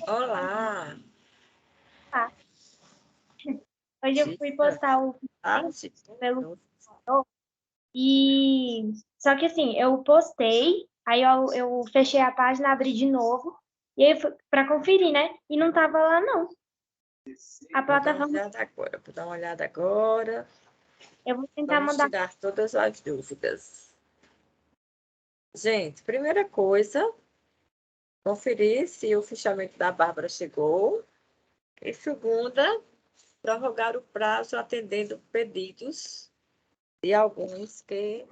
Olá, Tá. Hoje eu fui diga. postar o Ah, vídeo pelo e só que assim, eu postei, aí eu fechei a página, abri de novo, e aí para conferir, né? E não tava lá não. A vou dar uma plataforma, olhada agora. Vou dar uma olhada agora. eu vou tentar Vamos mandar. tirar todas as dúvidas. Gente, primeira coisa, conferir se o fichamento da Bárbara chegou. E segunda, prorrogar o prazo atendendo pedidos de alguns que,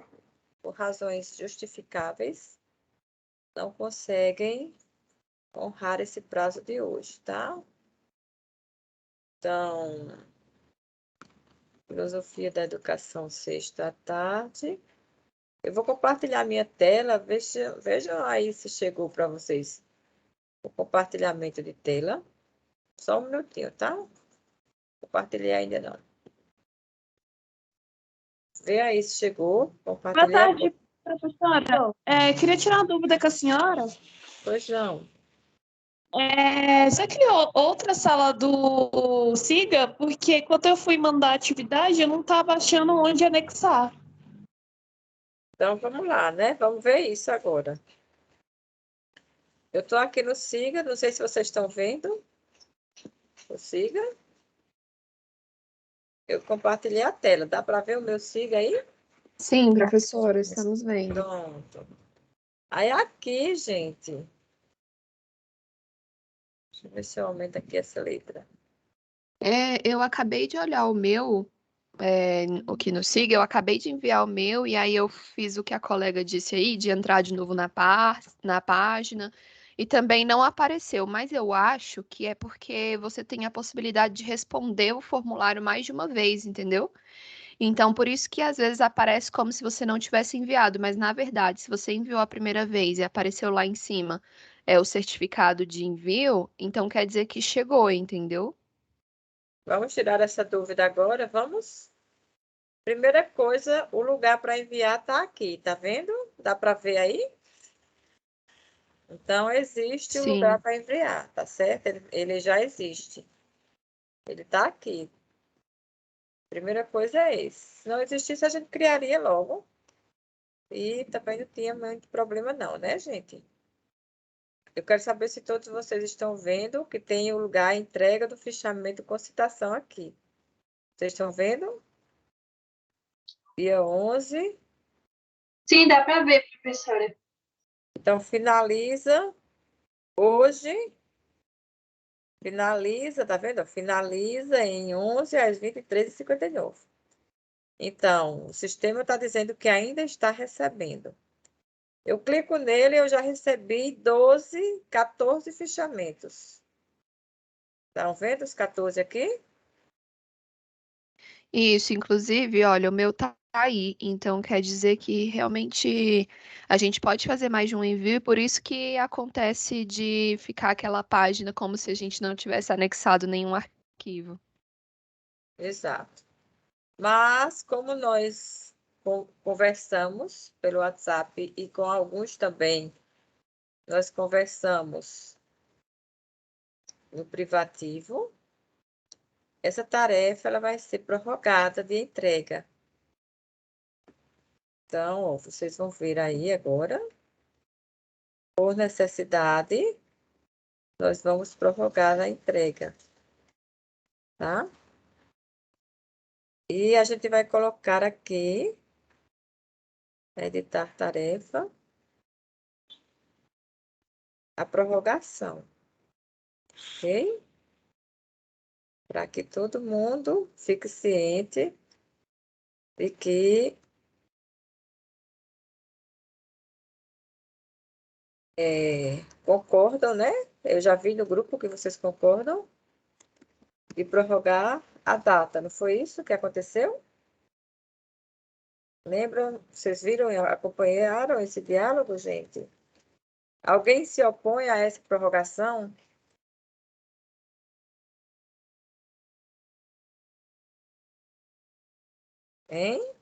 por razões justificáveis, não conseguem honrar esse prazo de hoje, tá? Então, Filosofia da Educação, sexta à tarde. Eu vou compartilhar minha tela, vejam aí se chegou para vocês o compartilhamento de tela. Só um minutinho, tá? Compartilhei ainda não. Vê aí se chegou. Boa Compartilhei agora. tarde, professora. Queria tirar uma dúvida com a senhora. Pois não. Você criou outra sala do SIGA? Porque quando eu fui mandar a atividade, eu não estava achando onde anexar. Então vamos lá, né? Vamos ver isso agora. Eu estou aqui no Siga, não sei se vocês estão vendo o Siga. Eu compartilhei a tela. Dá para ver o meu Siga aí? Sim, professora, estamos vendo. Pronto. Aí aqui, gente. Deixa eu ver se eu aumento aqui essa letra. Eu acabei de olhar o meu, aqui no Siga, eu acabei de enviar o meu, e aí eu fiz o que a colega disse aí, de entrar de novo na página, e também não apareceu, mas eu acho que é porque você tem a possibilidade de responder o formulário mais de uma vez, entendeu? Então, por isso que às vezes aparece como se você não tivesse enviado, mas na verdade, se você enviou a primeira vez e apareceu lá em cima o certificado de envio, então quer dizer que chegou, entendeu? Vamos tirar essa dúvida agora, vamos? Primeira coisa, o lugar para enviar está aqui, tá vendo? Dá para ver aí? Então, existe o lugar Sim. para enviar, tá certo? Ele já existe. Ele está aqui. Primeira coisa é esse. Se não existisse, a gente criaria logo. E também não tinha muito problema não, né, gente? Eu quero saber se todos vocês estão vendo que tem o lugar entrega do fichamento com citação aqui. Vocês estão vendo? Dia 11. Sim, dá para ver, professora. Então, finaliza hoje. Finaliza, tá vendo? Finaliza em 11 às 23h59. Então, o sistema está dizendo que ainda está recebendo. Eu clico nele e eu já recebi 14 fichamentos. Estão vendo os 14 aqui? Isso, inclusive, olha, o meu tá aí, então quer dizer que realmente a gente pode fazer mais de um envio, por isso que acontece de ficar aquela página como se a gente não tivesse anexado nenhum arquivo. Exato. Mas, como nós conversamos pelo WhatsApp e com alguns também, nós conversamos no privativo, essa tarefa ela vai ser prorrogada de entrega. Então, ó, vocês vão ver aí agora, por necessidade, nós vamos prorrogar a entrega, tá? E a gente vai colocar aqui, editar tarefa, a prorrogação, ok? Para que todo mundo fique ciente de que concordam, né? Eu já vi no grupo que vocês concordam de prorrogar a data, não foi isso que aconteceu? Lembram? Vocês viram, acompanharam esse diálogo, gente? Alguém se opõe a essa prorrogação? Hein?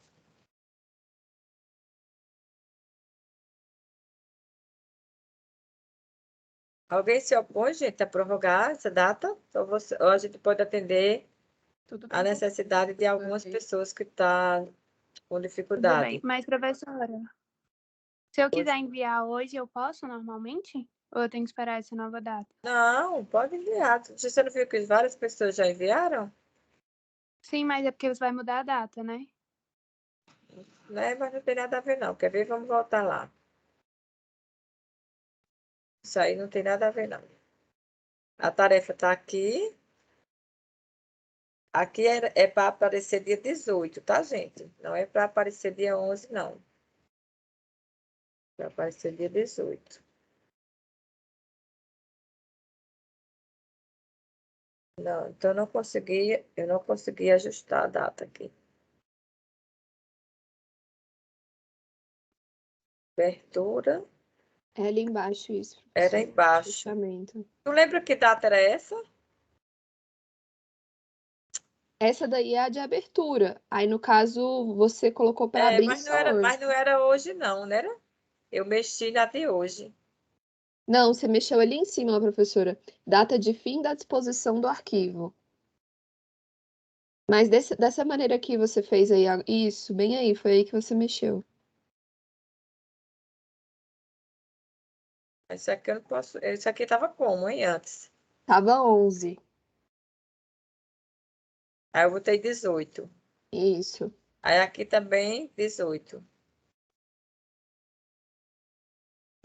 Alguém se opõe, gente, a prorrogar essa data? Ou a gente pode atender Tudo a bem. necessidade de algumas pessoas que estão com Tudo bem. dificuldade? Mas, professora, se eu Pois- quiser enviar hoje, eu posso normalmente? Ou eu tenho que esperar essa nova data? Não, pode enviar. Você não viu que várias pessoas já enviaram? Sim, mas é porque você vai mudar a data, né? Né? Mas não tem nada a ver, não. Quer ver? Vamos voltar lá. Isso aí não tem nada a ver, não. A tarefa está aqui. Aqui é para aparecer dia 18, tá, gente? Não é para aparecer dia 11, não. Para aparecer dia 18. Não, então eu não consegui ajustar a data aqui. Abertura É ali embaixo isso. era professor. embaixo. Fechamento. Tu lembra que data era essa? Essa daí é a de abertura. Aí, no caso, você colocou para abrir Mas só hoje. mas não era hoje, não, né? Eu mexi na de hoje. Não, você mexeu ali em cima, professora. Data de fim da disposição do arquivo. Mas dessa maneira que você fez aí, isso, bem aí, foi aí que você mexeu. Isso aqui eu não posso. Isso aqui estava como, hein, antes? Tava 11. Aí eu botei 18. Isso. Aí aqui também 18.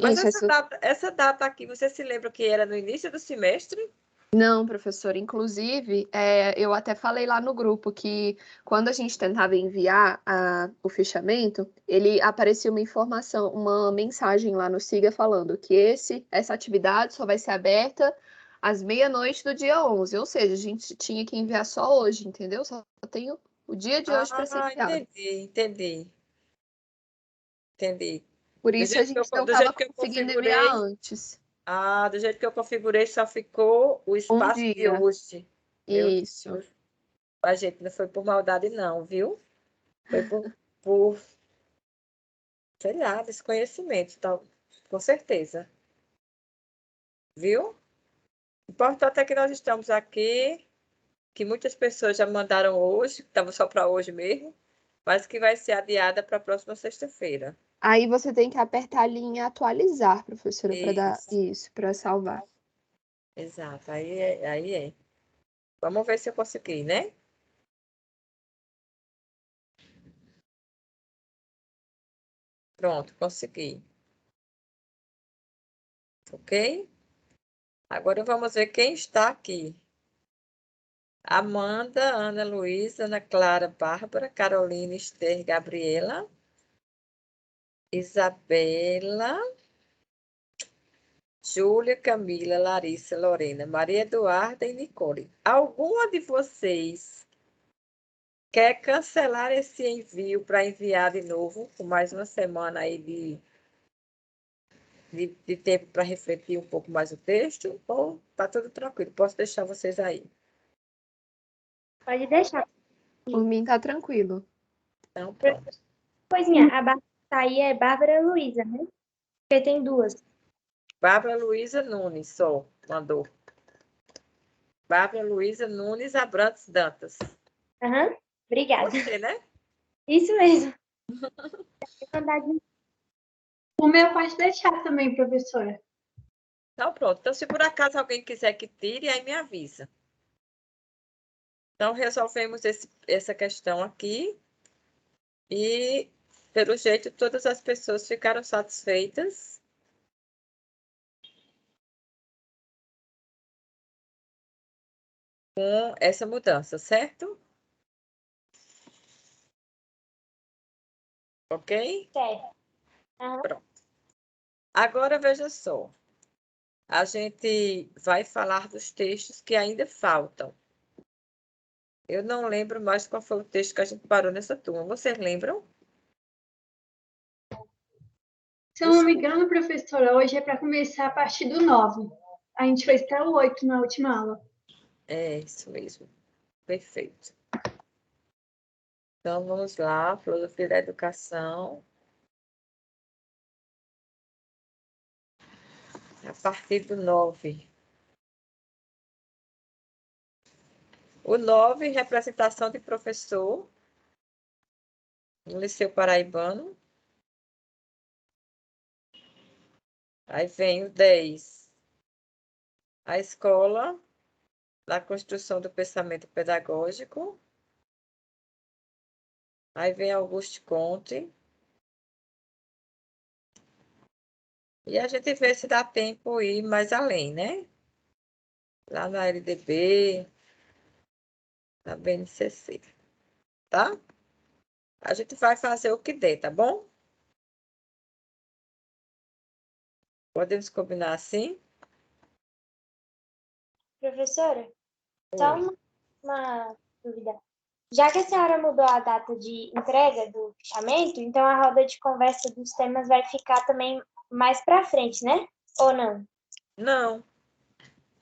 Mas Isso, essa data aqui, você se lembra que era no início do semestre? Não, professora. Inclusive, eu até falei lá no grupo que quando a gente tentava enviar o fichamento, ele aparecia uma informação, uma mensagem lá no Siga falando que essa atividade só vai ser aberta às meia-noite do dia 11. Ou seja, a gente tinha que enviar só hoje, entendeu? Só tenho o dia de hoje para ser enviado. Entendi. Por isso a gente não Do estava jeito que eu conseguindo enviar configurei, antes. do jeito que eu configurei, só ficou o Um espaço de dia. hoje. Meu Isso. Deus. A gente não foi por maldade, não, viu? Foi por sei lá, desconhecimento, tal, com certeza. Viu? O importante é que nós estamos aqui, que muitas pessoas já mandaram hoje, que estava só para hoje mesmo, mas que vai ser adiada para a próxima sexta-feira. Aí você tem que apertar ali em atualizar, professora, para dar Isso. isso, para salvar. Exato, aí é. Vamos ver se eu consegui, né? Pronto, consegui. Ok? Agora vamos ver quem está aqui. Amanda, Ana Luísa, Ana Clara, Bárbara, Carolina, Esther, Gabriela, Isabela, Júlia, Camila, Larissa, Lorena, Maria Eduarda e Nicole. Alguma de vocês quer cancelar esse envio para enviar de novo, com mais uma semana aí de tempo para refletir um pouco mais o texto? Ou tá tudo tranquilo? Posso deixar vocês aí? Pode deixar. Por mim tá tranquilo. Então, pronto. Coisinha, a Bárbara tá aí é Bárbara Luísa, né? Porque tem duas. Bárbara Luísa Nunes, só mandou. Bárbara Luísa Nunes Abrantes Dantas. Aham, obrigada. Você, né? Isso mesmo. Vou mandar de- O meu pode deixar também, professora. Então, pronto. Então, se por acaso alguém quiser que tire, aí me avisa. Então, resolvemos essa questão aqui. E, pelo jeito, todas as pessoas ficaram satisfeitas. Com essa mudança, certo? Ok? Certo. Aham. Pronto. Agora, veja só. A gente vai falar dos textos que ainda faltam. Eu não lembro mais qual foi o texto que a gente parou nessa turma. Vocês lembram? Se eu não me engano, professora, hoje é para começar a partir do 9. A gente fez até o 8 na última aula. É, isso mesmo. Perfeito. Então, vamos lá. Filosofia da educação. A partir do 9. O 9, representação de professor no Liceu Paraibano. Aí vem o 10. A escola da construção do pensamento pedagógico. Aí vem Auguste Comte. E a gente vê se dá tempo ir mais além, né? Lá na LDB, na BNCC, tá? A gente vai fazer o que der, tá bom? Podemos combinar assim? Professora, só uma dúvida. Já que a senhora mudou a data de entrega do fichamento, então a roda de conversa dos temas vai ficar também mais para frente, né? Ou não? Não.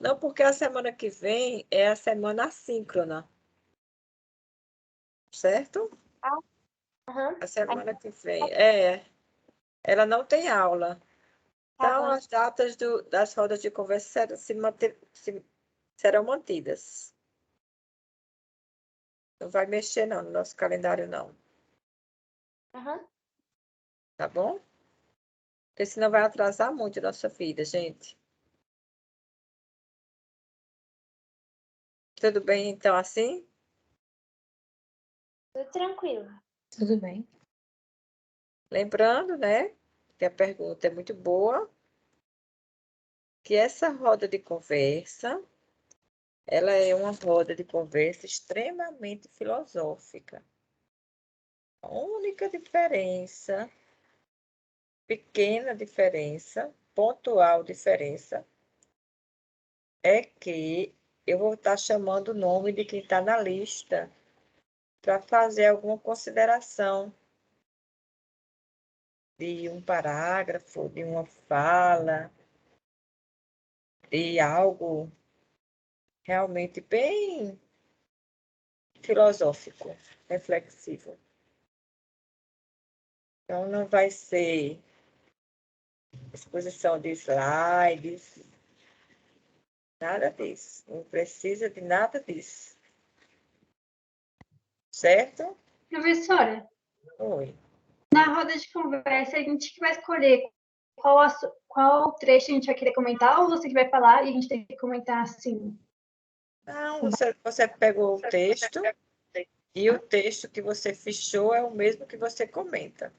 Não, porque a semana que vem é a semana assíncrona. Certo? Aham. A semana que vem. É. Ela não tem aula. Tá Então, bom. as datas das rodas de conversa serão mantidas. Não vai mexer, não, no nosso calendário, não. Aham. Tá bom? Porque senão vai atrasar muito a nossa vida, gente. Tudo bem, então, assim? Tudo tranquilo. Tudo bem. Lembrando, né, que a pergunta é muito boa, que essa roda de conversa, ela é uma roda de conversa extremamente filosófica. A única diferença, pequena diferença, pontual diferença, é que eu vou estar chamando o nome de quem está na lista para fazer alguma consideração de um parágrafo, de uma fala, de algo realmente bem filosófico, reflexivo. Então, não vai ser exposição de slides, nada disso. Não precisa de nada disso. Certo? Professora, Oi. na roda de conversa, a gente que vai escolher qual trecho a gente vai querer comentar, ou você que vai falar e a gente tem que comentar assim? Não, você pegou o texto e o texto que você fichou é o mesmo que você comenta.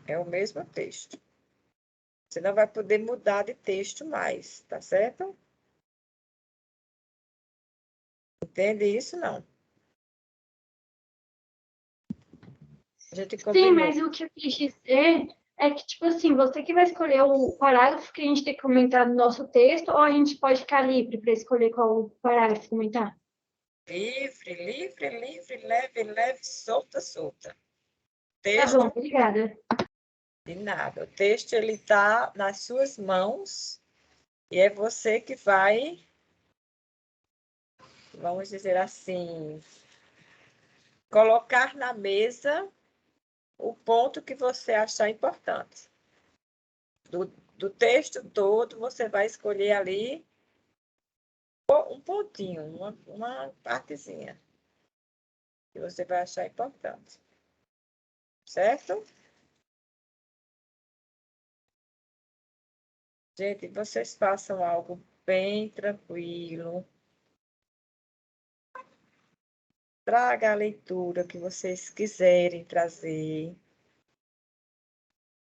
É o mesmo texto. Você não vai poder mudar de texto mais, tá certo? Entende isso? Não. A gente Sim, combinou. mas o que eu quis dizer é que, tipo assim, você que vai escolher o parágrafo que a gente tem que comentar no nosso texto, ou a gente pode ficar livre para escolher qual parágrafo comentar? Livre, livre, livre, leve, leve, solta, solta. Tá bom, Texto, obrigada. de nada. O texto, ele está nas suas mãos e é você que vai, vamos dizer assim, colocar na mesa o ponto que você achar importante. Do texto todo, você vai escolher ali um pontinho, uma partezinha que você vai achar importante. Certo? Gente, vocês façam algo bem tranquilo. Traga a leitura que vocês quiserem trazer.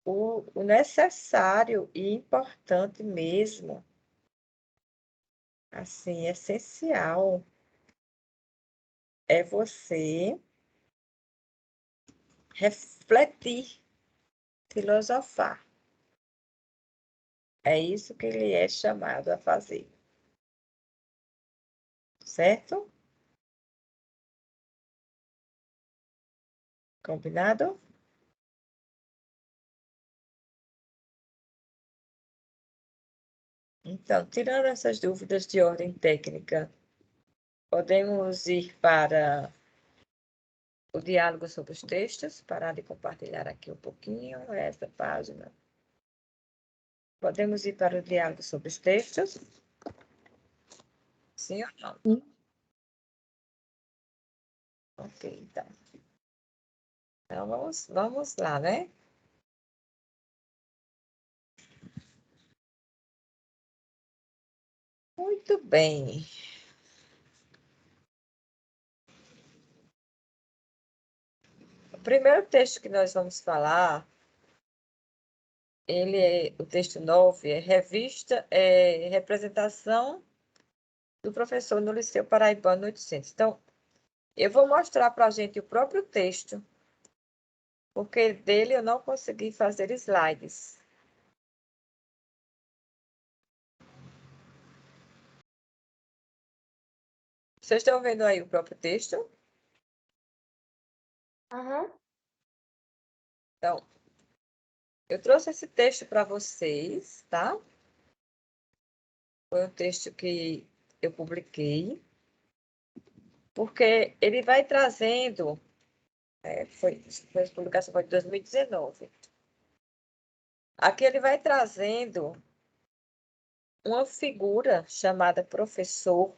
O necessário e importante mesmo, assim, essencial, é você refletir, filosofar. É isso que ele é chamado a fazer. Certo? Combinado? Então, tirando essas dúvidas de ordem técnica, podemos ir para o diálogo sobre os textos, parar de compartilhar aqui um pouquinho essa página. Podemos ir para o diálogo sobre os textos? Sim ou não? Sim. Ok, então. Então, vamos lá, né? Muito bem. O primeiro texto que nós vamos falar, o texto 9, é representação do professor no Liceu Paraibano 800. Então, eu vou mostrar para a gente o próprio texto, porque dele eu não consegui fazer slides. Vocês estão vendo aí o próprio texto? Aham. Então, eu trouxe esse texto para vocês, tá? Foi um texto que eu publiquei, porque ele vai trazendo, foi a publicação foi de 2019. Aqui ele vai trazendo uma figura chamada professor,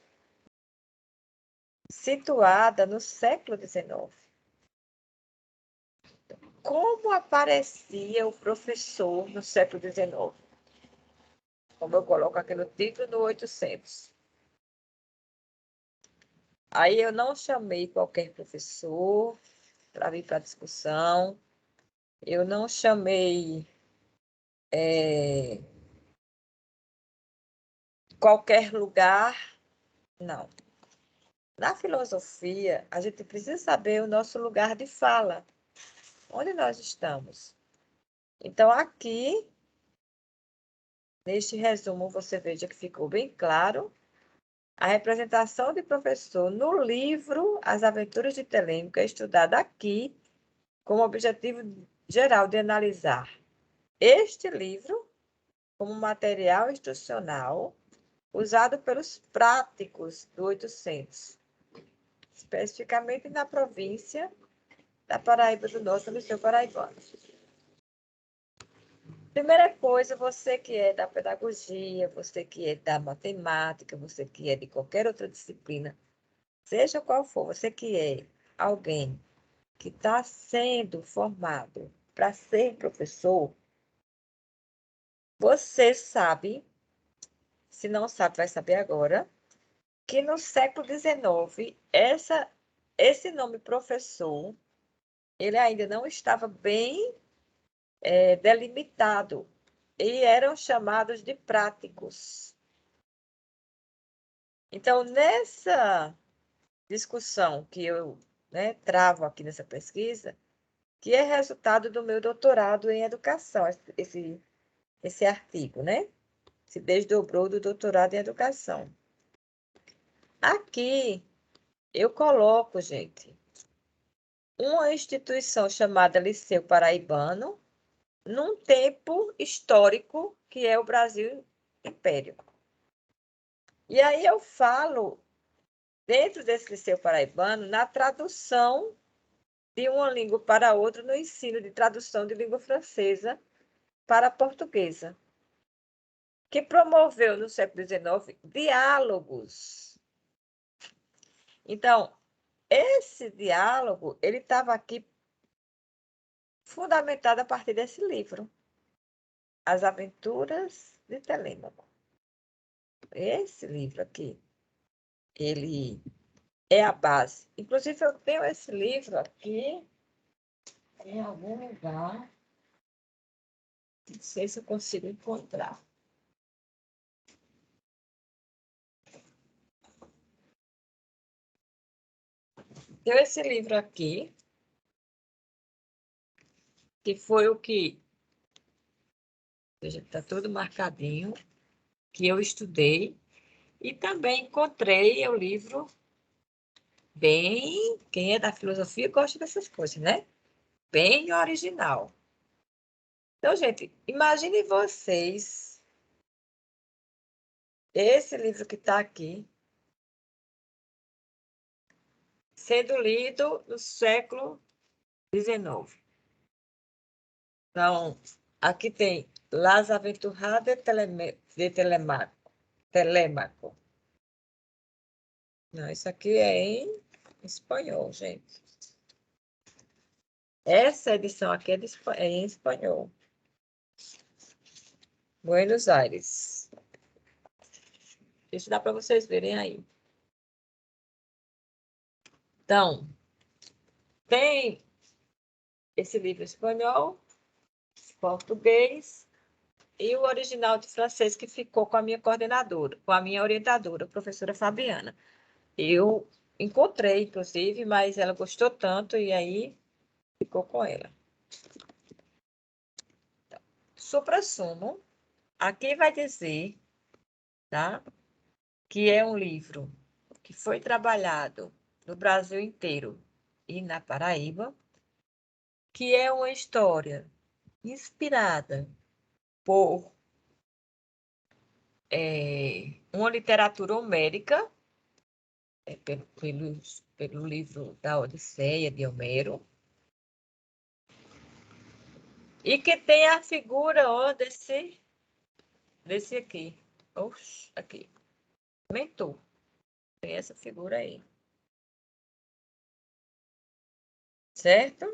situada no século XIX. Como aparecia o professor no século XIX? Como eu coloco aqui no título, no 800. Aí eu não chamei qualquer professor para vir para a discussão. Eu não chamei qualquer lugar, não. Na filosofia, a gente precisa saber o nosso lugar de fala, onde nós estamos. Então, aqui, neste resumo, você veja que ficou bem claro a representação de professor no livro As Aventuras de Telêmaco é estudada aqui com o objetivo geral de analisar este livro como material instrucional usado pelos práticos do 800, especificamente na província da Paraíba do Norte, no Liceu Paraibano. Primeira coisa, você que é da pedagogia, você que é da matemática, você que é de qualquer outra disciplina, seja qual for, você que é alguém que está sendo formado para ser professor, você sabe, se não sabe, vai saber agora, que no século XIX, esse nome professor, ele ainda não estava bem delimitado e eram chamados de práticos. Então, nessa discussão que eu travo aqui nessa pesquisa, que é resultado do meu doutorado em educação, esse artigo, né? Se desdobrou do doutorado em educação. Aqui, eu coloco, gente, uma instituição chamada Liceu Paraibano, num tempo histórico que é o Brasil Império. E aí eu falo, dentro desse Liceu Paraibano, na tradução de uma língua para outra, no ensino de tradução de língua francesa para a portuguesa, que promoveu no século XIX diálogos. Então, esse diálogo, ele estava aqui fundamentado a partir desse livro, As Aventuras de Telêmaco. Esse livro aqui, ele é a base. Inclusive, eu tenho esse livro aqui em algum lugar. Não sei se eu consigo encontrar. Tenho esse livro aqui, que foi o que, está todo marcadinho, que eu estudei. E também encontrei o livro bem... Quem é da filosofia gosta dessas coisas, né? Bem original. Então, gente, imagine vocês esse livro que está aqui sendo lido no século XIX. Então, aqui tem Las Aventuras de Telémaco. Não, isso aqui é em espanhol, gente. Essa edição aqui é em espanhol. Buenos Aires. Isso dá para vocês verem aí. Então, tem esse livro espanhol, português e o original de francês que ficou com a minha coordenadora, com a minha orientadora, a professora Fabiana. Eu encontrei, inclusive, mas ela gostou tanto e aí ficou com ela. Então, suprassumo, aqui vai dizer, tá, que é um livro que foi trabalhado no Brasil inteiro e na Paraíba, que é uma história inspirada por uma literatura homérica, pelo livro da Odisseia, de Homero, e que tem a figura desse aqui. Oxe, aqui. Mentor. Tem essa figura aí. Certo?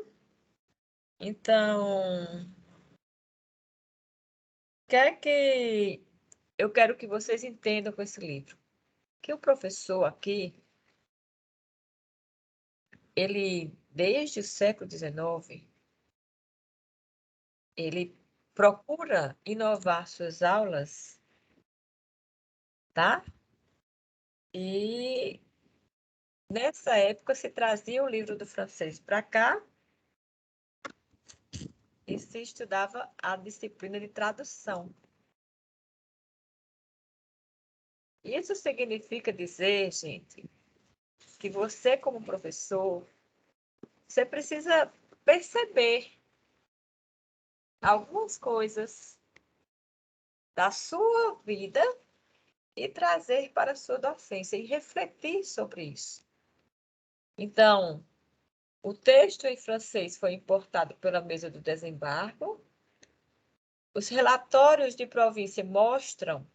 Então, eu quero que vocês entendam com esse livro? Que o professor aqui, ele, desde o século XIX, ele procura inovar suas aulas, tá? E nessa época se trazia o livro do francês para cá e se estudava a disciplina de tradução. Isso significa dizer, gente, que você, como professor, você precisa perceber algumas coisas da sua vida e trazer para a sua docência e refletir sobre isso. Então, o texto em francês foi importado pela mesa do desembargo. Os relatórios de província mostram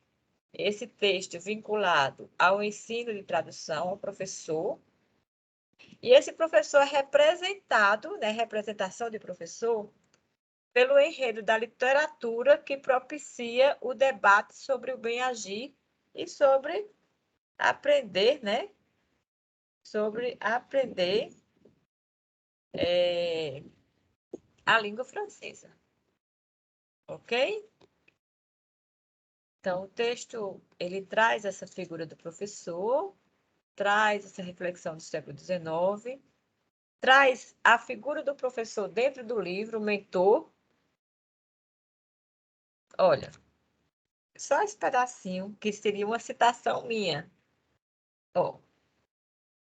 esse texto vinculado ao ensino de tradução ao professor. E esse professor é representado, né, representação de professor, pelo enredo da literatura que propicia o debate sobre o bem agir e sobre aprender, né? Sobre aprender a língua francesa. Ok? Então, o texto, ele traz essa figura do professor, traz essa reflexão do século XIX, traz a figura do professor dentro do livro, o mentor. Olha, só esse pedacinho, que seria uma citação minha. Ó,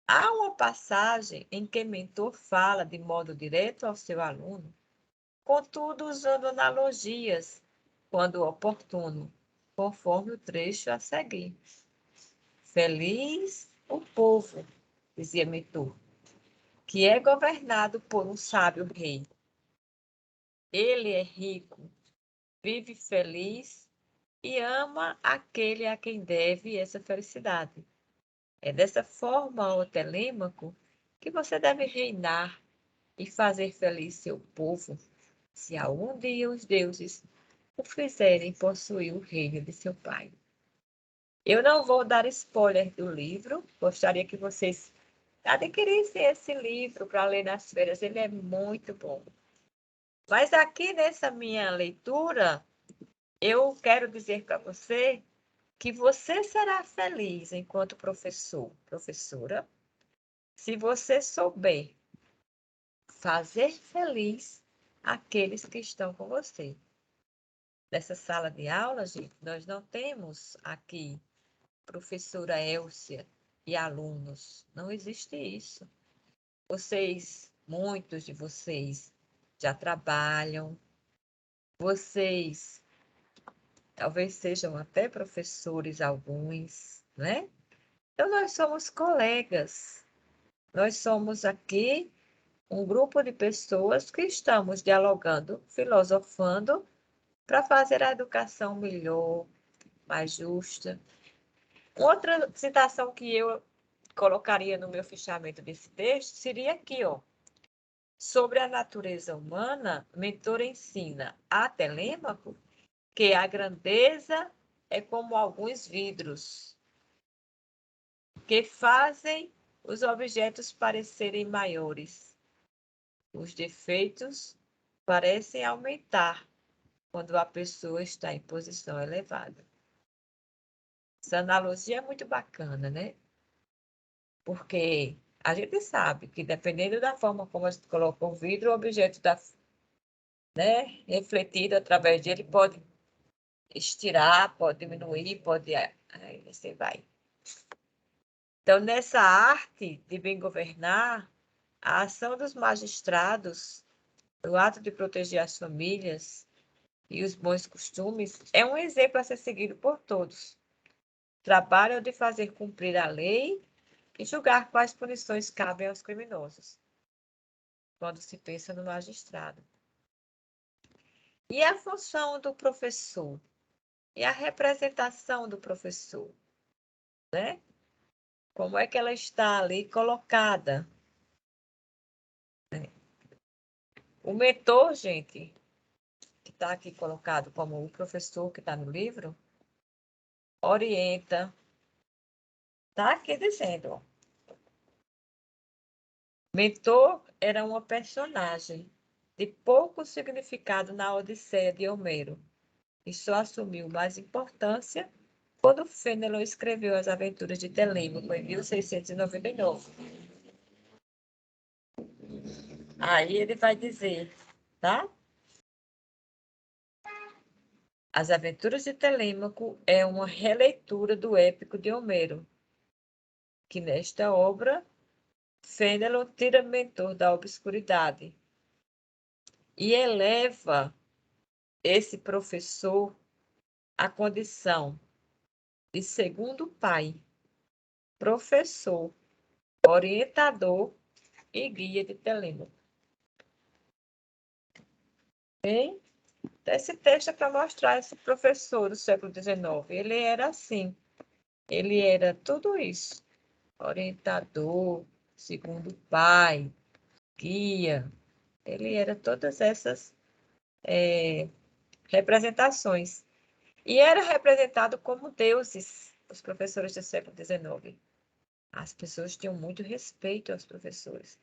há uma passagem em que o mentor fala de modo direto ao seu aluno, contudo usando analogias, quando oportuno, conforme o trecho a seguir. Feliz o povo, dizia mentor, que é governado por um sábio rei. Ele é rico, vive feliz e ama aquele a quem deve essa felicidade. É dessa forma, ó Telêmaco, que você deve reinar e fazer feliz seu povo, se algum dia os deuses o fizerem possuir o reino de seu pai. Eu não vou dar spoiler do livro, gostaria que vocês adquirissem esse livro para ler nas férias, ele é muito bom. Mas aqui nessa minha leitura, eu quero dizer para você que você será feliz enquanto professor, professora, se você souber fazer feliz aqueles que estão com você. Nessa sala de aula, gente, nós não temos aqui professora Elcia e alunos. Não existe isso. Muitos de vocês já trabalham, vocês talvez sejam até professores alguns, né? Então, nós somos colegas. Nós somos aqui um grupo de pessoas que estamos dialogando, filosofando para fazer a educação melhor, mais justa. Outra citação que eu colocaria no meu fichamento desse texto seria aqui, ó. Sobre a natureza humana, Mentor ensina a Telêmaco que a grandeza é como alguns vidros que fazem os objetos parecerem maiores. Os defeitos parecem aumentar quando a pessoa está em posição elevada. Essa analogia é muito bacana, né? Porque a gente sabe que, dependendo da forma como a gente coloca o vidro, o objeto está, né, refletido através dele pode estirar, pode diminuir, pode... Aí você vai. Então, nessa arte de bem governar, a ação dos magistrados, o ato de proteger as famílias e os bons costumes, é um exemplo a ser seguido por todos. Trabalham de fazer cumprir a lei e julgar quais punições cabem aos criminosos, quando se pensa no magistrado. E a função do professor? E a representação do professor? Né? Como é que ela está ali colocada? O mentor, gente, que está aqui colocado como o professor que está no livro, orienta. Está aqui dizendo, ó. Mentor era uma personagem de pouco significado na Odisseia de Homero, e só assumiu mais importância quando Fênelon escreveu As Aventuras de Telêmaco, em 1699. Aí ele vai dizer, tá? As Aventuras de Telêmaco é uma releitura do épico de Homero, que nesta obra Fênelon tira Mentor da obscuridade e eleva esse professor à condição de segundo pai, professor, orientador e guia de Telêmaco. Bem, esse texto é para mostrar esse professor do século XIX. Ele era assim, ele era tudo isso, orientador, segundo pai, guia, ele era todas essas representações. E era representado como deuses, os professores do século XIX. As pessoas tinham muito respeito aos professores.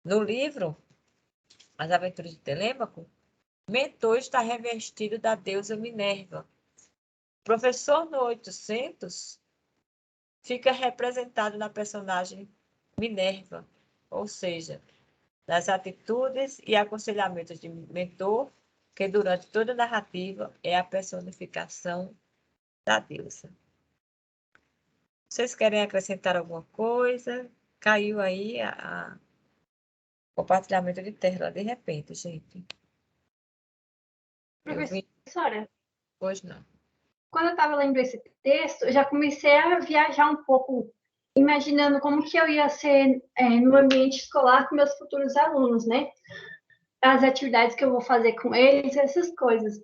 No livro, As Aventuras de Telêmaco, Mentor está revestido da deusa Minerva. O professor no 800 fica representado na personagem Minerva, ou seja, das atitudes e aconselhamentos de Mentor, que durante toda a narrativa é a personificação da deusa. Vocês querem acrescentar alguma coisa? Caiu aí a compartilhamento de tela de repente, gente. Eu vi, Professora, hoje não. quando eu estava lendo esse texto, eu já comecei a viajar um pouco, imaginando como que eu ia ser no ambiente escolar com meus futuros alunos, né? As atividades que eu vou fazer com eles, essas coisas.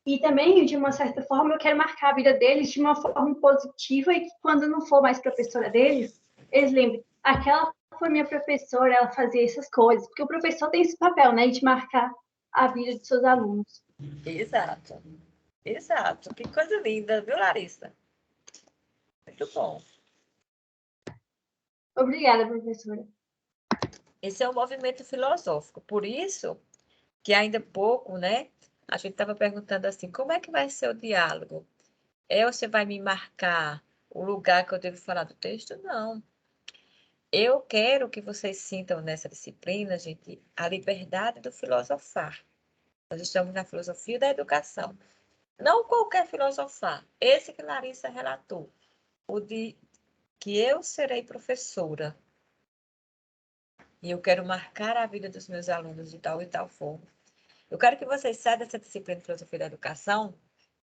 E também, de uma certa forma, eu quero marcar a vida deles de uma forma positiva e que quando eu não for mais professora deles, eles lembrem, aquela foi minha professora, ela fazia essas coisas. Porque o professor tem esse papel, né, de marcar a vida de seus alunos. Exato. Exato. Que coisa linda, viu, Larissa? Muito bom. Obrigada, professora. Esse é um movimento filosófico. Por isso que ainda pouco, né? A gente estava perguntando assim, como é que vai ser o diálogo? Você vai me marcar o lugar que eu devo falar do texto? Não. Eu quero que vocês sintam nessa disciplina, gente, a liberdade do filosofar. Nós estamos na filosofia da educação. Não qualquer filosofar. Esse que Larissa relatou. O de que eu serei professora. E eu quero marcar a vida dos meus alunos de tal e tal forma. Eu quero que vocês saiam dessa disciplina de filosofia da educação.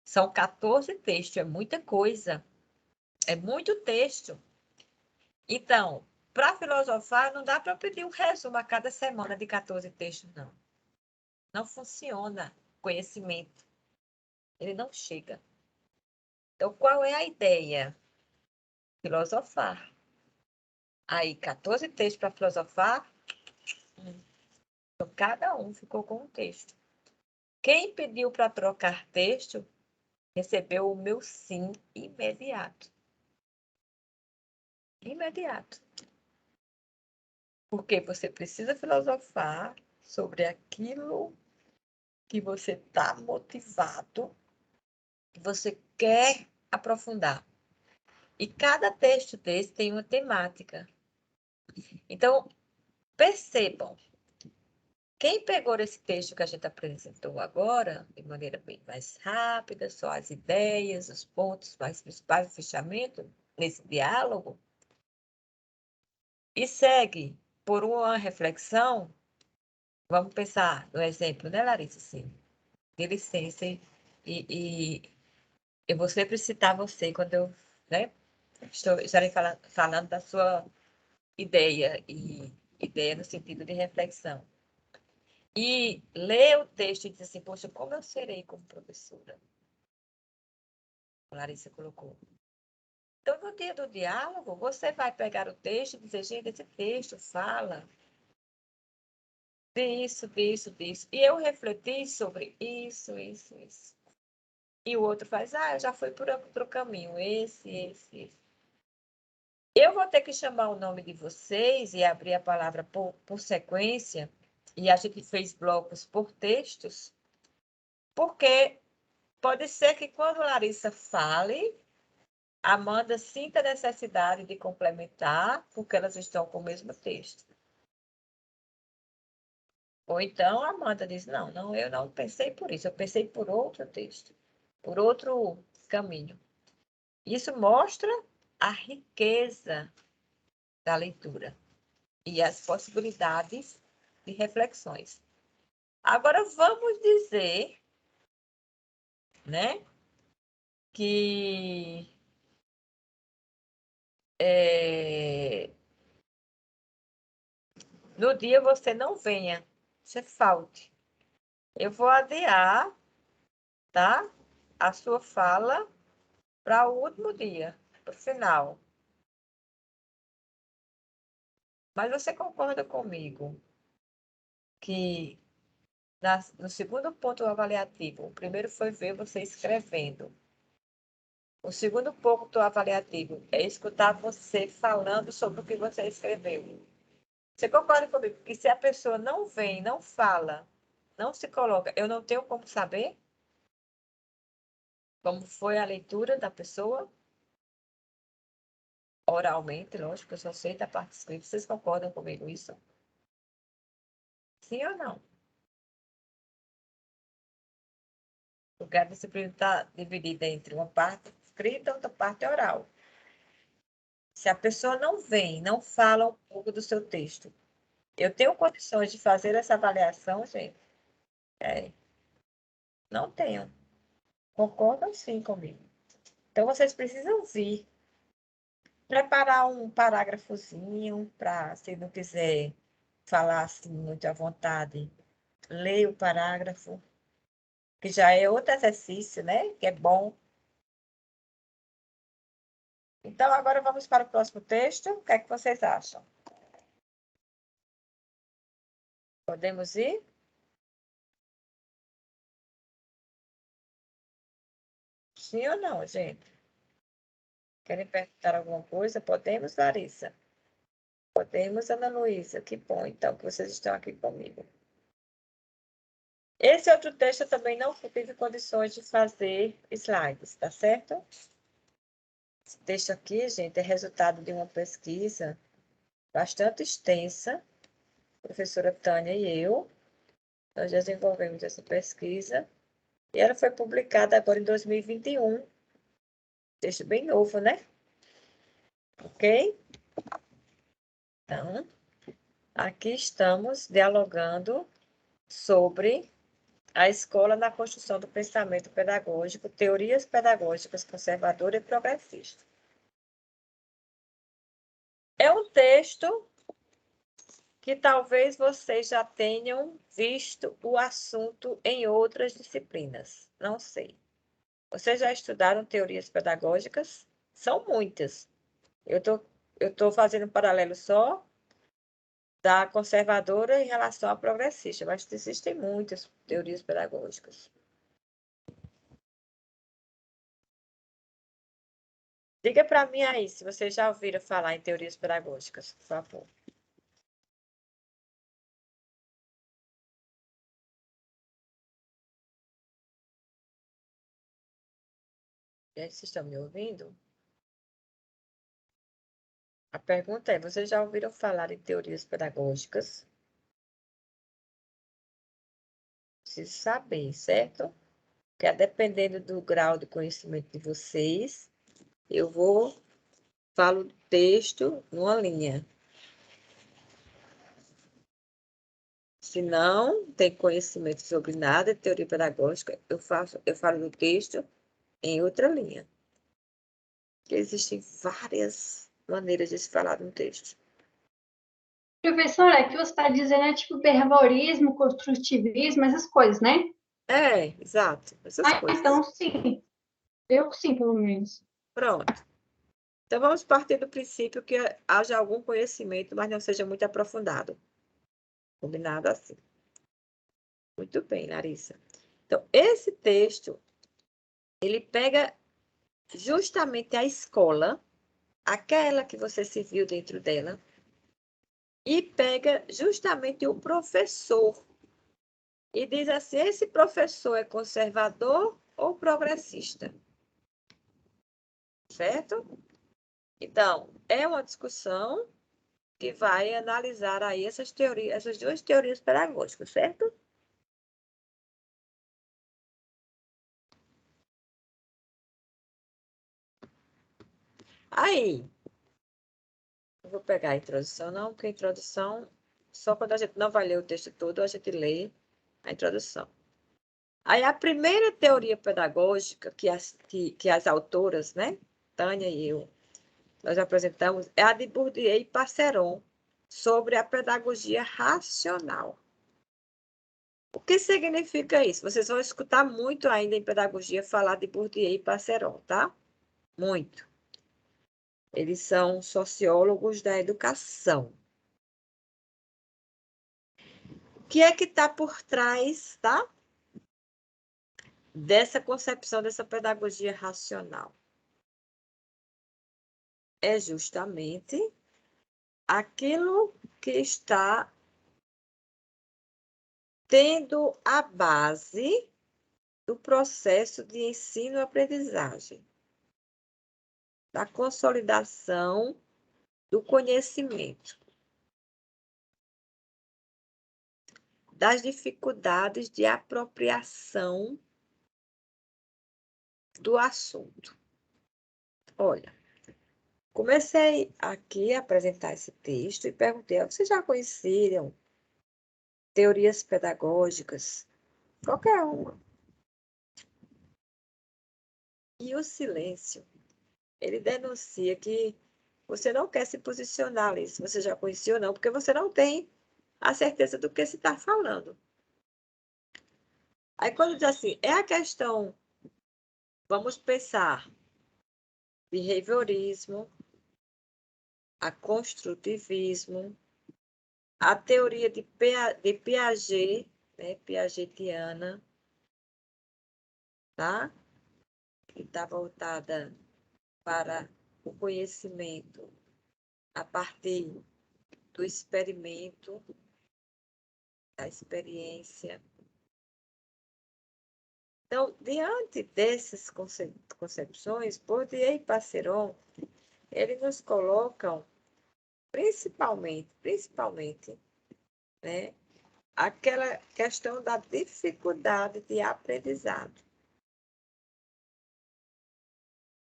São 14 textos, é muita coisa. É muito texto. Então, para filosofar, não dá para pedir um resumo a cada semana de 14 textos, não. Não funciona conhecimento. Ele não chega. Então, qual é a ideia? Filosofar. Aí, 14 textos para filosofar. Então, cada um ficou com um texto. Quem pediu para trocar texto, recebeu o meu sim imediato. Imediato. Porque você precisa filosofar sobre aquilo que você está motivado, que você quer aprofundar. E cada texto desse tem uma temática. Então, percebam, quem pegou esse texto que a gente apresentou agora, de maneira bem mais rápida, só as ideias, os pontos mais principais do fechamento, nesse diálogo, e segue por uma reflexão, vamos pensar no exemplo, né, Larissa? Sim. De licença, e eu vou sempre citar você quando eu, né, estarei falando da sua ideia, e ideia no sentido de reflexão. E lê o texto e diz assim, poxa, como eu serei como professora? A Larissa colocou. Então, no dia do diálogo, você vai pegar o texto e dizer, gente, esse texto fala disso, disso, disso. E eu refleti sobre isso, isso, isso. E o outro faz, eu já fui por outro caminho, esse. Eu vou ter que chamar o nome de vocês e abrir a palavra por sequência, e a gente fez blocos por textos, porque pode ser que quando Larissa fale, Amanda sinta a necessidade de complementar, porque elas estão com o mesmo texto. Ou então a Amanda diz, não, eu não pensei por isso, eu pensei por outro texto, por outro caminho. Isso mostra a riqueza da leitura e as possibilidades de reflexões. Agora vamos dizer, né, que no dia você não venha, você falte. Eu vou adiar, tá, a sua fala para o último dia, para o final. Mas você concorda comigo que no segundo ponto avaliativo, o primeiro foi ver você escrevendo. O segundo ponto avaliativo é escutar você falando sobre o que você escreveu. Você concorda comigo que se a pessoa não vem, não fala, não se coloca, eu não tenho como saber como foi a leitura da pessoa? Oralmente, lógico, eu só sei da parte escrita. Vocês concordam comigo isso? Sim ou não? Porque a disciplina está dividida entre uma parte escrita e outra parte oral. Se a pessoa não vem, não fala um pouco do seu texto, eu tenho condições de fazer essa avaliação, gente? Não tenho. Concordam sim comigo. Então, vocês precisam vir. Preparar um parágrafozinho para, se não quiser falar assim muito à vontade, ler o parágrafo, que já é outro exercício, né? Que é bom. Então, agora vamos para o próximo texto. O que é que vocês acham? Podemos ir? Sim ou não, gente? Querem perguntar alguma coisa? Podemos, Larissa? Podemos, Ana Luísa? Que bom, então, que vocês estão aqui comigo. Esse outro texto eu também não tive condições de fazer slides, tá certo? Esse texto aqui, gente, é resultado de uma pesquisa bastante extensa. A professora Tânia e eu, nós desenvolvemos essa pesquisa e ela foi publicada agora em 2021. Texto bem novo, né? Ok? Então, aqui estamos dialogando sobre a escola na construção do pensamento pedagógico, teorias pedagógicas conservadora e progressista. É um texto que talvez vocês já tenham visto o assunto em outras disciplinas. Não sei. Vocês já estudaram teorias pedagógicas? São muitas. Eu tô fazendo um paralelo só da conservadora em relação à progressista, mas existem muitas teorias pedagógicas. Diga para mim aí se vocês já ouviram falar em teorias pedagógicas, por favor. Gente, vocês estão me ouvindo? A pergunta é: vocês já ouviram falar em teorias pedagógicas? Preciso saber, certo? Porque dependendo do grau de conhecimento de vocês, eu falo o texto numa linha. Se não tem conhecimento sobre nada de teoria pedagógica, eu falo do texto em outra linha. Existem várias maneiras de se falar de um texto. Professora, é que você está dizendo é tipo behaviorismo, construtivismo, essas coisas, né? Exato. Essas coisas. Então sim. Eu sim, pelo menos. Pronto. Então, vamos partir do princípio que haja algum conhecimento, mas não seja muito aprofundado. Combinado assim. Muito bem, Larissa. Então, esse texto, ele pega justamente a escola, aquela que você se viu dentro dela, e pega justamente o professor. E diz assim: esse professor é conservador ou progressista? Certo? Então, é uma discussão que vai analisar aí essas teorias, essas duas teorias pedagógicas, certo? Aí, eu vou pegar a introdução, não, porque a introdução, só quando a gente não vai ler o texto todo, a gente lê a introdução. Aí, a primeira teoria pedagógica que as autoras, né, Tânia e eu, nós apresentamos, é a de Bourdieu e Passeron, sobre a pedagogia racional. O que significa isso? Vocês vão escutar muito ainda em pedagogia falar de Bourdieu e Passeron, tá? Muito. Eles são sociólogos da educação. O que é que está por trás, tá? Dessa concepção, dessa pedagogia racional? É justamente aquilo que está tendo a base do processo de ensino-aprendizagem, da consolidação do conhecimento, das dificuldades de apropriação do assunto. Olha, comecei aqui a apresentar esse texto e perguntei: vocês já conheciam teorias pedagógicas? Qualquer uma. E o silêncio, ele denuncia que você não quer se posicionar ali, se você já conhecia ou não, porque você não tem a certeza do que se está falando. Aí quando diz assim, é a questão, vamos pensar, behaviorismo, a construtivismo, a teoria de Piaget, né, piagetiana, tá? Que está voltada para o conhecimento a partir do experimento, da experiência. Então, diante dessas concepções, Bourdieu e Passeron, eles nos colocam principalmente, né, aquela questão da dificuldade de aprendizado.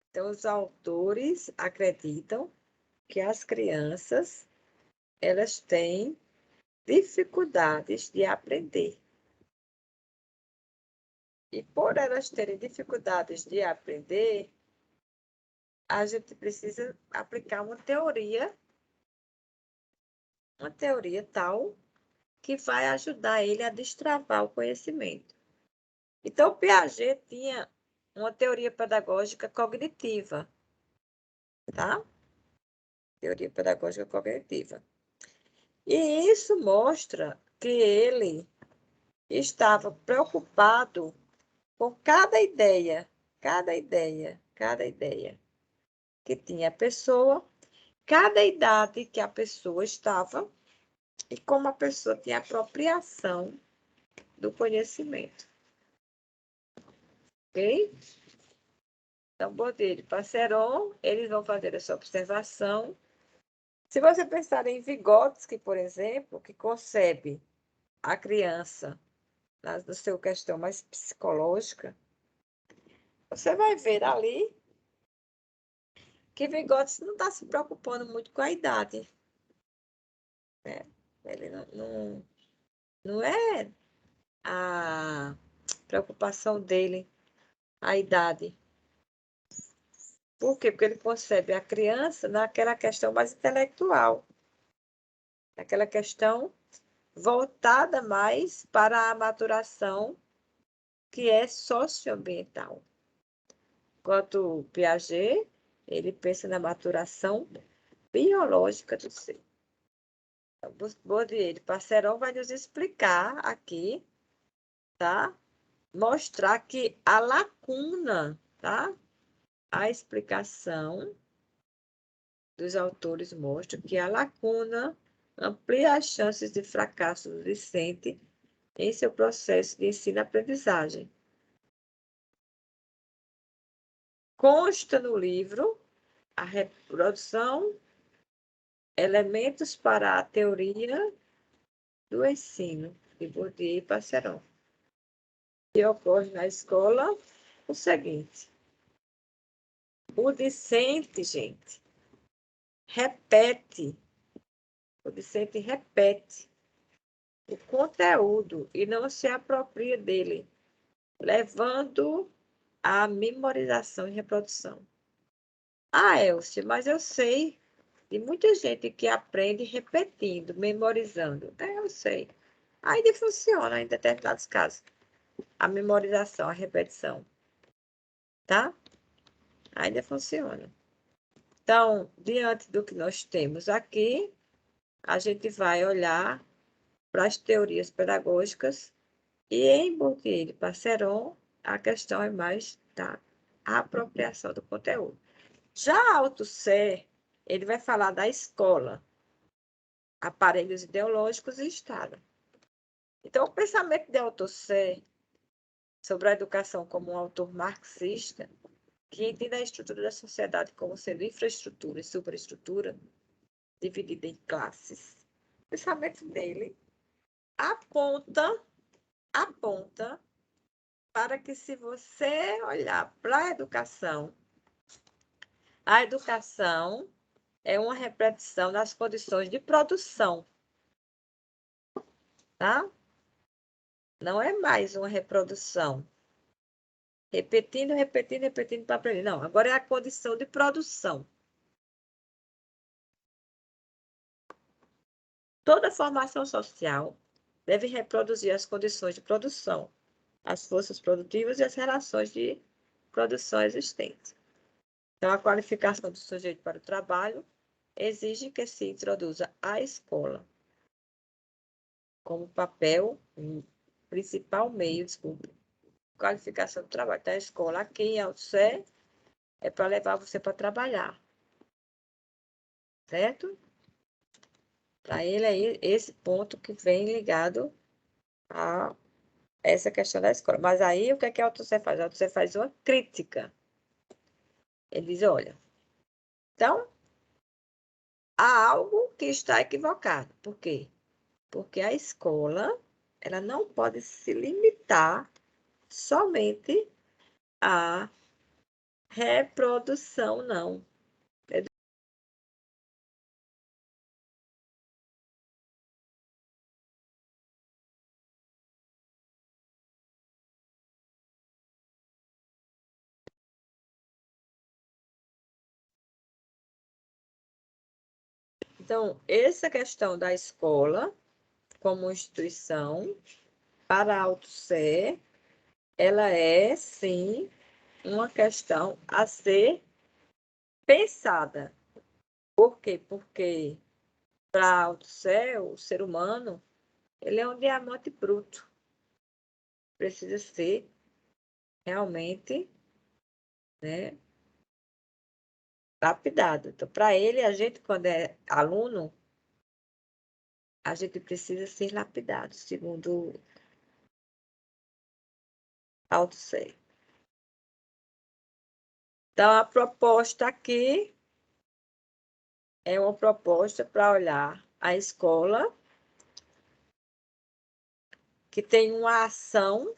Então, os autores acreditam que as crianças, elas têm dificuldades de aprender. E por elas terem dificuldades de aprender, a gente precisa aplicar uma teoria tal que vai ajudar ele a destravar o conhecimento. Então, Piaget tinha uma teoria pedagógica cognitiva, tá? Teoria pedagógica cognitiva. E isso mostra que ele estava preocupado com cada ideia que tinha a pessoa, cada idade que a pessoa estava e como a pessoa tinha apropriação do conhecimento. Ok? Então, Bourdieu e Passeron, eles vão fazer essa observação. Se você pensar em Vygotsky, por exemplo, que concebe a criança na sua questão mais psicológica, você vai ver ali que Vygotsky não está se preocupando muito com a idade. Né? Ele não é a preocupação dele a idade. Por quê? Porque ele concebe a criança naquela questão mais intelectual, naquela questão voltada mais para a maturação que é socioambiental. Enquanto Piaget, ele pensa na maturação biológica do ser. Bourdieu e Passeron vai nos explicar aqui, tá? Mostrar que a lacuna, tá? A explicação dos autores mostra que a lacuna amplia as chances de fracasso do discente em seu processo de ensino-aprendizagem. Consta no livro a reprodução, elementos para a teoria do ensino, de Bourdieu e Passeron. E ocorre na escola o seguinte: o discente, gente, o discente repete o conteúdo e não se apropria dele, levando à memorização e reprodução. Ah, Elcio, mas eu sei de muita gente que aprende repetindo, memorizando. Eu sei. Ainda funciona em determinados casos. A memorização, a repetição. Tá? Ainda funciona. Então, diante do que nós temos aqui, a gente vai olhar para as teorias pedagógicas e em Bourdieu e Passeron, a questão é mais da apropriação do conteúdo. Já Althusser, ele vai falar da escola, aparelhos ideológicos e Estado. Então, o pensamento de Althusser sobre a educação como um autor marxista, que entende a estrutura da sociedade como sendo infraestrutura e superestrutura, dividida em classes. O pensamento dele aponta para que, se você olhar para a educação é uma repetição das condições de produção, tá? Não é mais uma reprodução. Repetindo para aprender. Não, agora é a condição de produção. Toda formação social deve reproduzir as condições de produção, as forças produtivas e as relações de produção existentes. Então, a qualificação do sujeito para o trabalho exige que se introduza a escola como principal meio, qualificação do trabalho. Então, a escola aqui em Althusser é para levar você para trabalhar. Certo? Para ele é esse ponto que vem ligado a essa questão da escola. Mas aí, o que é que Althusser faz? Althusser faz uma crítica. Ele diz, olha, então, há algo que está equivocado. Por quê? Porque a escola, ela não pode se limitar somente à reprodução, não. Então, essa questão da escola como instituição, para Althusser, ela é, sim, uma questão a ser pensada. Por quê? Porque para Althusser, o ser humano, ele é um diamante bruto. Precisa ser realmente, né, lapidado. Então, para ele, a gente, quando é aluno, a gente precisa ser lapidado, segundo Althusser. Então, a proposta aqui é uma proposta para olhar a escola que tem uma ação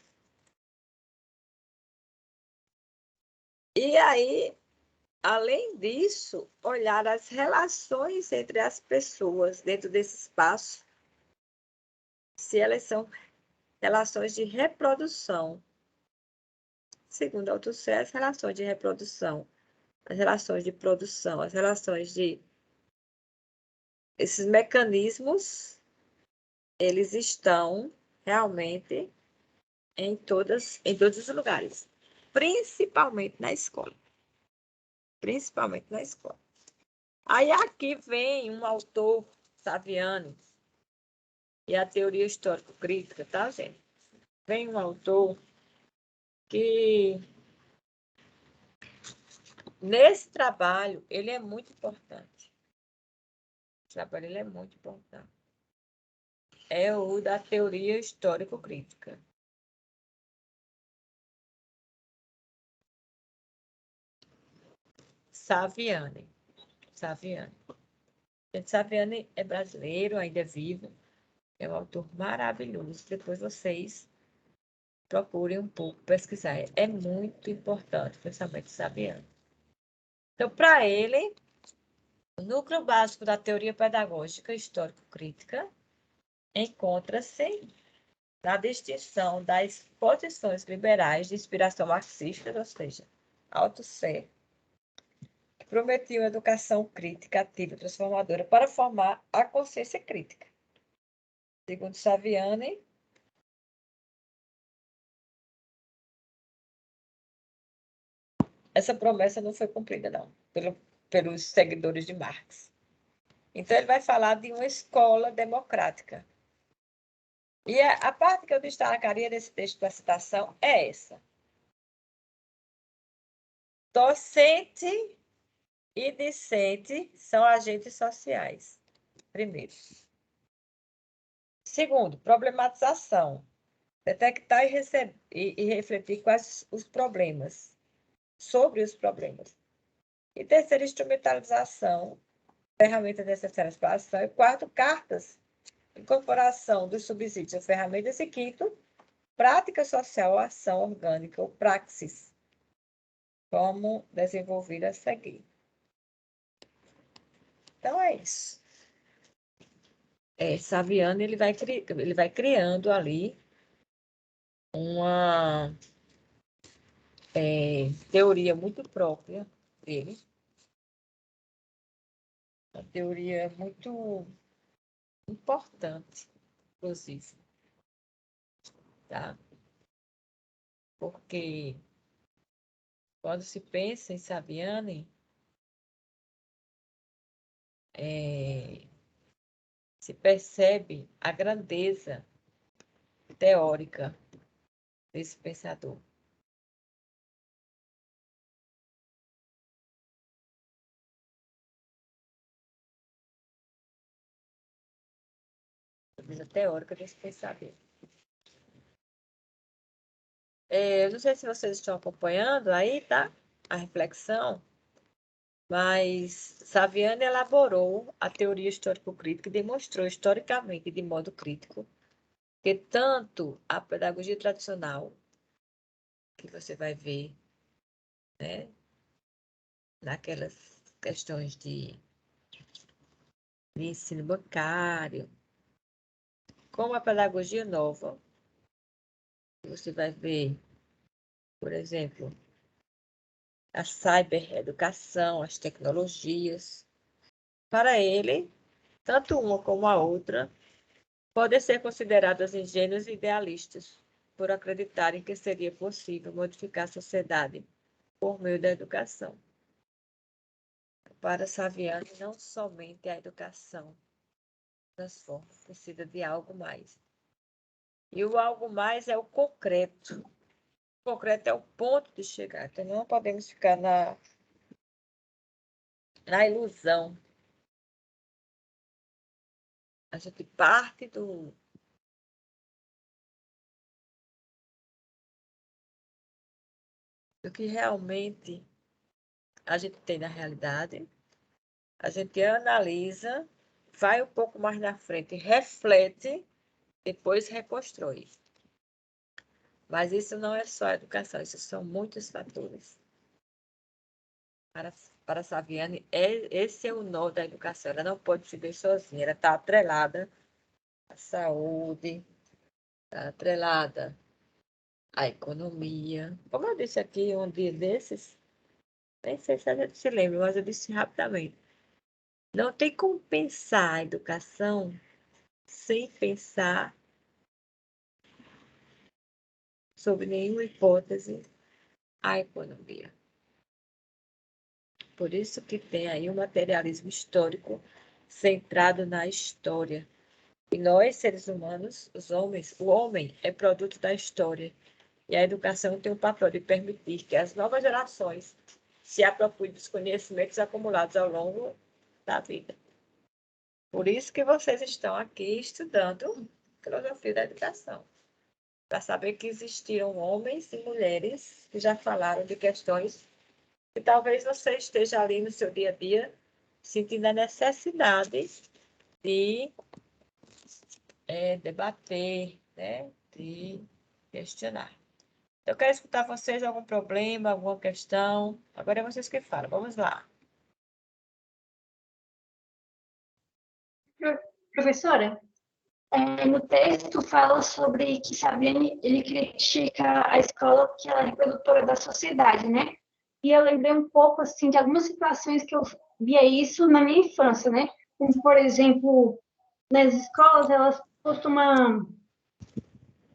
e aí, além disso, olhar as relações entre as pessoas dentro desse espaço, se elas são relações de reprodução. Segundo Althusser, as relações de reprodução, as relações de produção, as relações de... Esses mecanismos, eles estão realmente em todos os lugares, principalmente na escola. Principalmente na escola. Aí aqui vem um autor, Saviano, e a teoria histórico-crítica, tá, gente? Vem um autor que, nesse trabalho, ele é muito importante. Esse trabalho ele é muito importante. É o da teoria histórico-crítica. Saviani. Saviani é brasileiro, ainda é vivo. É um autor maravilhoso. Depois vocês procurem um pouco pesquisar. É muito importante o pensamento sabiano. Então, para ele, o núcleo básico da teoria pedagógica histórico-crítica encontra-se na distinção das posições liberais de inspiração marxista, ou seja, Althusser, que prometia uma educação crítica, ativa e transformadora para formar a consciência crítica. Segundo Saviani, essa promessa não foi cumprida, não, pelos seguidores de Marx. Então, ele vai falar de uma escola democrática. E a parte que eu destacaria nesse texto da citação é essa. Docente e discente são agentes sociais. Primeiro. Segundo, problematização. Detectar e refletir quais os problemas, sobre os problemas. E terceiro, instrumentalização, ferramentas necessárias para a ação. E quarto, cartas, incorporação dos subsídios a ferramentas. E quinto, prática social, ação orgânica ou praxis, como desenvolver a seguir. Então, é isso. Saviano, ele vai criando ali uma teoria muito própria dele. Uma teoria muito importante, inclusive. Tá? Porque quando se pensa em Saviani, se percebe a grandeza teórica desse pensador. A grandeza teórica desse pensador. Eu não sei se vocês estão acompanhando aí, tá? A reflexão. Mas Saviani elaborou a teoria histórico-crítica e demonstrou historicamente, de modo crítico, que tanto a pedagogia tradicional, que você vai ver, né, naquelas questões de ensino bancário, como a pedagogia nova, você vai ver, por exemplo, a cybereducação, as tecnologias. Para ele, tanto uma como a outra podem ser consideradas ingênuas e idealistas, por acreditarem que seria possível modificar a sociedade por meio da educação. Para Saviani, não somente a educação transforma, precisa de algo mais. E o algo mais é o concreto. O concreto é o ponto de chegar. Então, não podemos ficar na ilusão. A gente parte do que realmente a gente tem na realidade. A gente analisa, vai um pouco mais na frente, reflete, depois reconstrói. Mas isso não é só a educação, isso são muitos fatores. Para Saviani, esse é o nó da educação. Ela não pode viver sozinha, ela está atrelada à saúde, está atrelada à economia. Como eu disse aqui um dia desses, nem sei se a gente se lembra, mas eu disse rapidamente. Não tem como pensar a educação sem pensar sob nenhuma hipótese a economia. Por isso que tem aí o materialismo histórico centrado na história. E nós, seres humanos, os homens, o homem é produto da história. E a educação tem o papel de permitir que as novas gerações se apropriem dos conhecimentos acumulados ao longo da vida. Por isso que vocês estão aqui estudando filosofia da educação. Para saber que existiram homens e mulheres que já falaram de questões que talvez você esteja ali no seu dia a dia sentindo a necessidade de debater, né? De questionar. Eu quero escutar vocês, algum problema, alguma questão. Agora é vocês que falam. Vamos lá. Professora, no texto fala sobre que Saviani, ele critica a escola porque ela é reprodutora da sociedade, né? E eu lembrei um pouco, assim, de algumas situações que eu via isso na minha infância, né? Como, por exemplo, nas escolas, elas costumam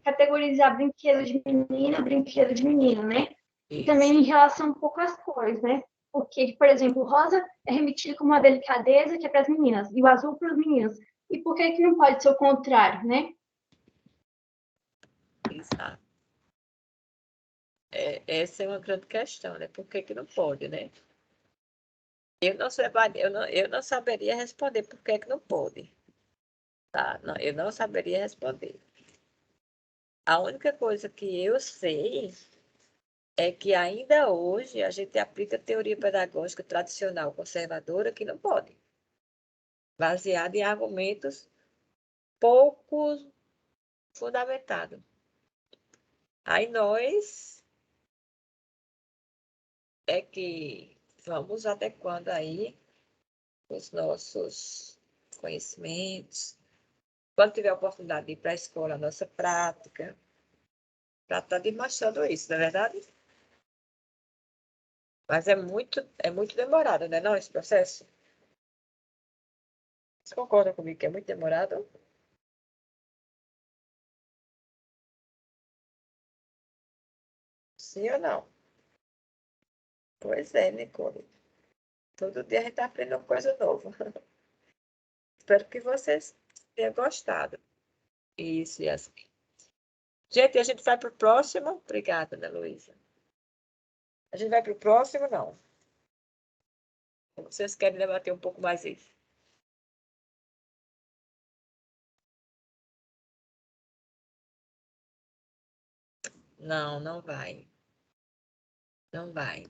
categorizar brinquedo de menina, brinquedo de menino, né? E também em relação um pouco às cores, né? Porque, por exemplo, o rosa é remetido como uma delicadeza que é para as meninas, e o azul para os meninos. E por que não pode ser o contrário, né? Exato. Essa é uma grande questão, né? Por que não pode, né? Eu não saberia responder por que não pode. Tá? Não, eu não saberia responder. A única coisa que eu sei é que ainda hoje a gente aplica teoria pedagógica tradicional conservadora que não pode, baseada em argumentos pouco fundamentados. Aí nós é que vamos adequando aí os nossos conhecimentos. Quando tiver a oportunidade de ir para a escola, a nossa prática, para estar demonstrando isso, não é verdade? Mas é muito demorado, né, não, esse processo? Você concorda comigo que é muito demorado? Sim ou não? Pois é, Nicole. Todo dia a gente está aprendendo coisa nova. Espero que vocês tenham gostado. Isso, Yasmin. Gente, a gente vai para o próximo. Obrigada, Ana Luísa. A gente vai para o próximo, não? Vocês querem debater um pouco mais isso? Não, não vai. Não vai.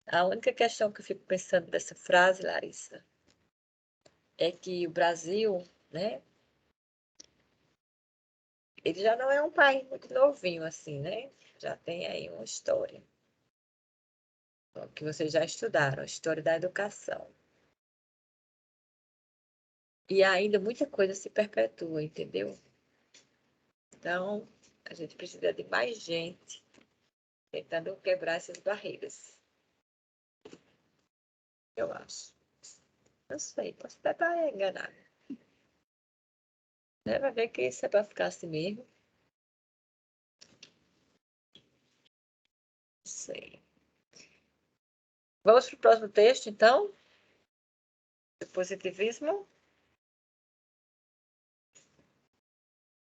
A única questão que eu fico pensando dessa frase, Larissa, é que o Brasil, né? Ele já não é um país muito novinho assim, né? Já tem aí uma história. Que vocês já estudaram, a história da educação. E ainda muita coisa se perpetua, entendeu? Então, a gente precisa de mais gente tentando quebrar essas barreiras. Eu acho. Não sei, posso até estar enganada. Vai ver que isso é para ficar assim mesmo. Não sei. Vamos para o próximo texto, então? Do positivismo.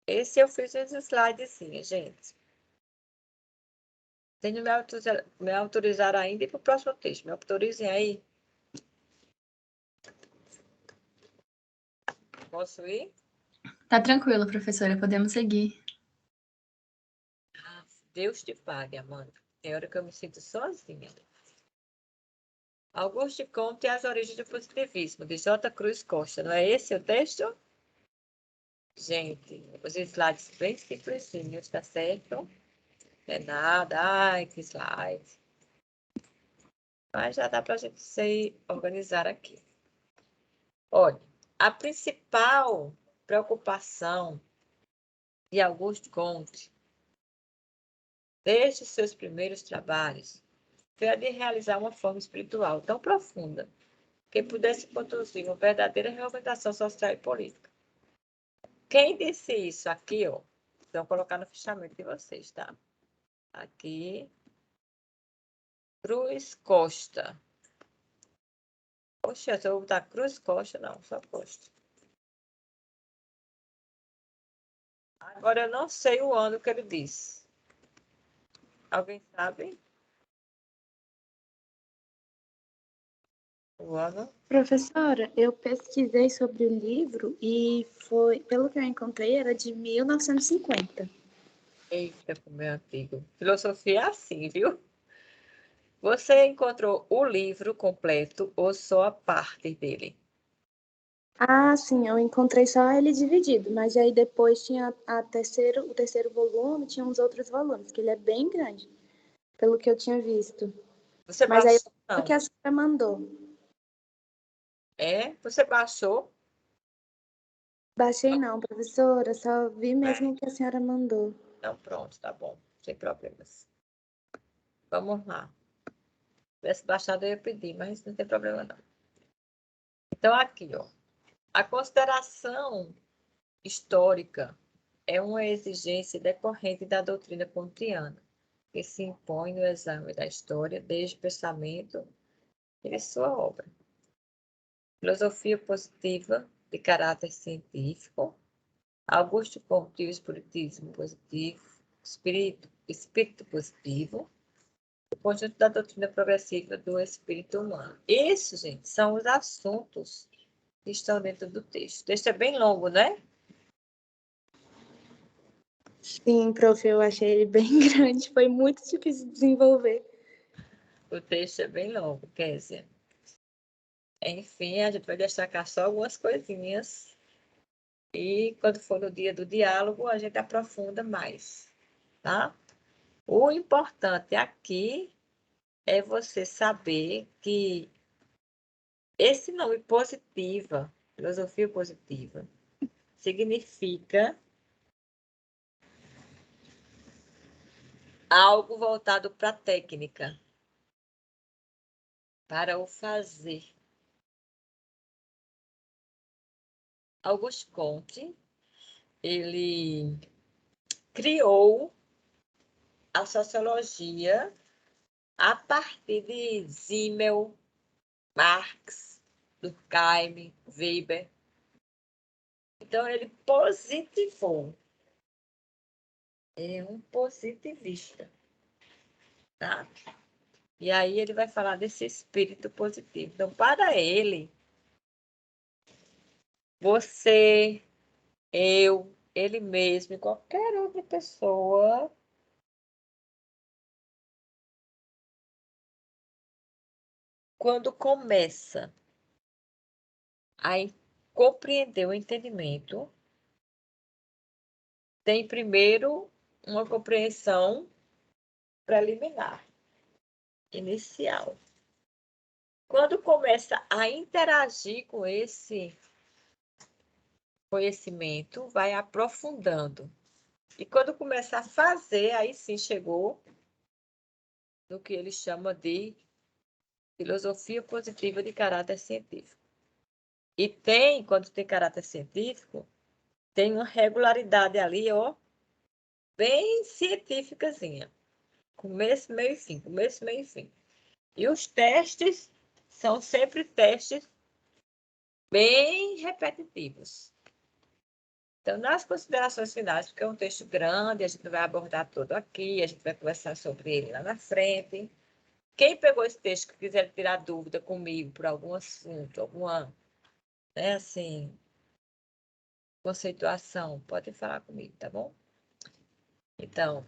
Esse eu fiz uns slidezinhos, gente. Sem me autorizar ainda e para o próximo texto. Me autorizem aí. Posso ir? Tá tranquilo, professora, podemos seguir. Deus te pague, Amanda. Tem hora que eu me sinto sozinha. Auguste Comte e as origens do positivismo, de J. Cruz Costa. Não é esse o texto? Gente, os slides bem simplesinhos, tá certo? Não é nada. Ai, que slide. Mas já dá para a gente se organizar aqui. Olha, a principal preocupação de Auguste Comte, desde seus primeiros trabalhos, foi a de realizar uma forma espiritual tão profunda que pudesse produzir uma verdadeira reorientação social e política. Quem disse isso aqui, ó? Vou colocar no fichamento de vocês, tá? Aqui, Cruz Costa. Poxa, se eu botar Cruz Costa, não, só Costa. Agora eu não sei o ano que ele disse. Alguém sabe? O ano? Professora, eu pesquisei sobre o livro e foi, pelo que eu encontrei, era de 1950. Eita, como é antigo. Filosofia é assim, viu? Você encontrou o livro completo ou só a parte dele? Ah, sim, eu encontrei só ele dividido, mas aí depois tinha o terceiro volume, tinha uns outros volumes, que ele é bem grande, pelo que eu tinha visto. Você Mas aí baixou? o que a senhora mandou. É? Você baixou? Baixei não, professora, só vi mesmo o que a senhora mandou. Então, pronto, tá bom. Sem problemas. Vamos lá. Se tivesse baixado, eu ia pedir, mas não tem problema, não. Então, aqui, ó. A consideração histórica é uma exigência decorrente da doutrina kantiana, que se impõe no exame da história desde o pensamento e de sua obra. Filosofia positiva de caráter científico. Auguste Comte e o espiritismo positivo. Espírito positivo. O conjunto da doutrina progressiva do espírito humano. Esses, gente, são os assuntos que estão dentro do texto. O texto é bem longo, né? Sim, prof, eu achei ele bem grande, foi muito difícil de desenvolver. O texto é bem longo, Kézia. Enfim, a gente vai destacar só algumas coisinhas. E quando for no dia do diálogo, a gente aprofunda mais, tá? O importante aqui é você saber que esse nome positiva, filosofia positiva, significa algo voltado para a técnica, para o fazer. Auguste Comte, ele criou a sociologia a partir de Simmel, Marx, Durkheim, Weber. Então, ele positivou. Ele é um positivista, tá? E aí ele vai falar desse espírito positivo. Então, para ele, você, eu, ele mesmo e qualquer outra pessoa quando começa a compreender o entendimento, tem primeiro uma compreensão preliminar, inicial. Quando começa a interagir com esse conhecimento, vai aprofundando. E quando começa a fazer, aí sim chegou no que ele chama de filosofia positiva de caráter científico. E tem, quando tem caráter científico, tem uma regularidade ali, ó, bem científicazinha. Começo, meio e fim, começo, meio e fim. E os testes são sempre testes bem repetitivos. Então, nas considerações finais, porque é um texto grande, a gente não vai abordar todo aqui, a gente vai conversar sobre ele lá na frente. Quem pegou esse texto que quiser tirar dúvida comigo por algum assunto, alguma, né, assim, conceituação, pode falar comigo, tá bom? Então,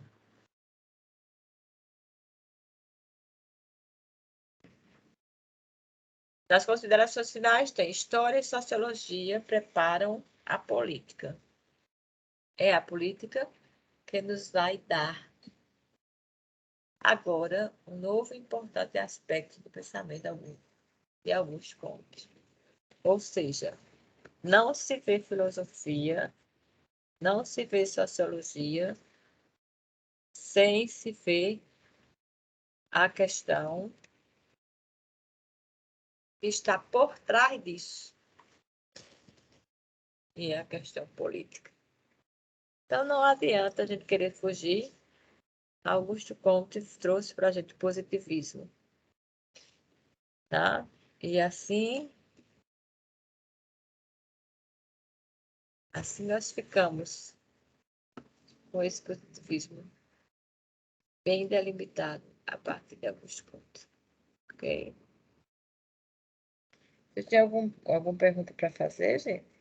nas considerações finais tem história e sociologia preparam a política. É a política que nos vai dar agora um novo e importante aspecto do pensamento de Augusto Comte. Ou seja, não se vê filosofia, não se vê sociologia sem se ver a questão que está por trás disso, e é a questão política. Então, não adianta a gente querer fugir. Augusto Comte trouxe para a gente positivismo, tá? E assim nós ficamos com esse positivismo bem delimitado a partir de Augusto Comte. Ok? Você tem alguma pergunta para fazer, gente?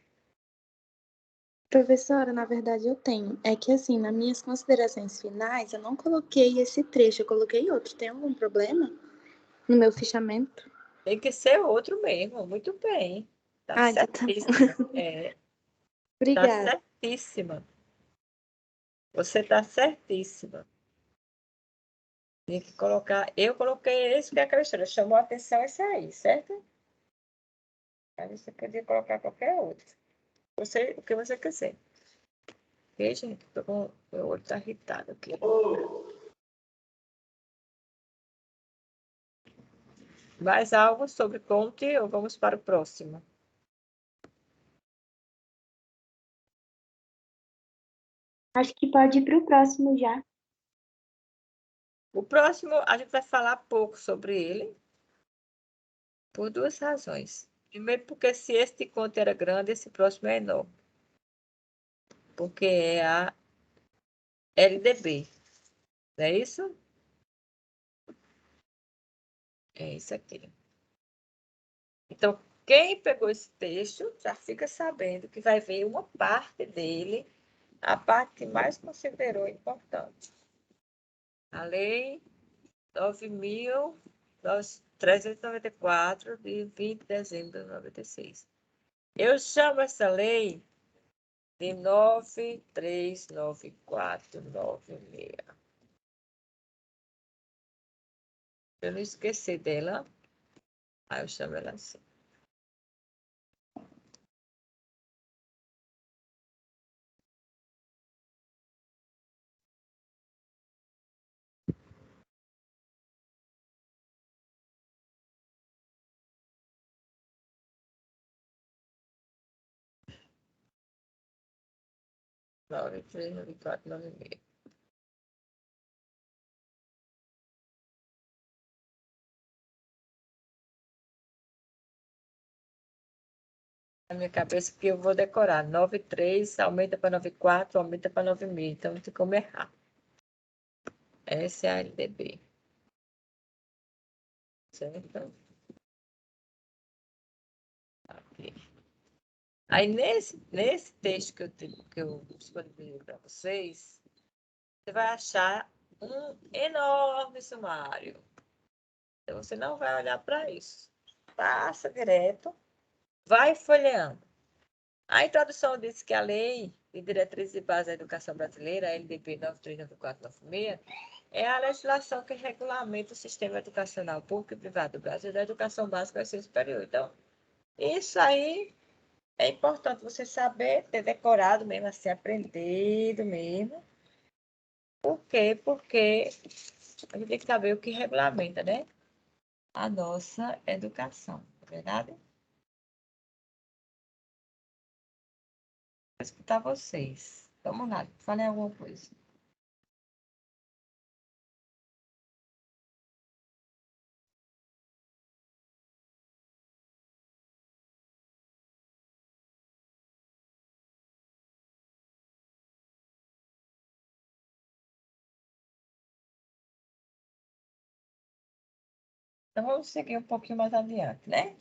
Professora, na verdade eu tenho. É que assim, nas minhas considerações finais, eu não coloquei esse trecho, eu coloquei outro. Tem algum problema no meu fichamento? Tem que ser outro mesmo, muito bem. Tá Então tá bom. certíssima. É, tá Obrigada. certíssima. Você tá certíssima. Tem que colocar. Eu coloquei esse que é aquela história. Chamou a atenção esse aí, certo? Aí você podia colocar qualquer outro. O que você quiser. Ok, gente? Meu olho tá irritado aqui. Mais algo sobre Comte ou vamos para o próximo? Acho que pode ir para o próximo já. O próximo, a gente vai falar pouco sobre ele, por duas razões. Primeiro, porque se este Comte era grande, esse próximo é enorme. Porque é a LDB. Não é isso? É isso aqui. Então, quem pegou esse texto já fica sabendo que vai ver uma parte dele, a parte que mais considerou importante. A Lei 9.394, de 20 de dezembro de 96. Eu chamo essa lei de 9.39496. Eu não esqueci dela, aí eu chamo ela assim. Nove, três, nove, quatro, nove, meia. Na minha cabeça, que eu vou decorar. 9,3 aumenta para 9,4, aumenta para 9,5. Então, não tem como errar. Essa é a LDB. Certo? Aqui. Aí, nesse texto que eu disponibilizei para vocês, você vai achar um enorme sumário. Então, você não vai olhar para isso. Passa direto, vai folheando. A introdução diz que a Lei de Diretrizes e Bases da Educação Brasileira, a LDB 939496, é a legislação que regulamenta o sistema educacional público e privado do Brasil da educação básica e ensino superior. Então, isso aí é importante você saber, ter decorado mesmo, assim, aprendido mesmo. Por quê? Porque a gente tem que saber o que regulamenta, né? A nossa educação, não é verdade? Vou escutar vocês. Vamos lá, falem alguma coisa. Então, vamos seguir um pouquinho mais adiante, né?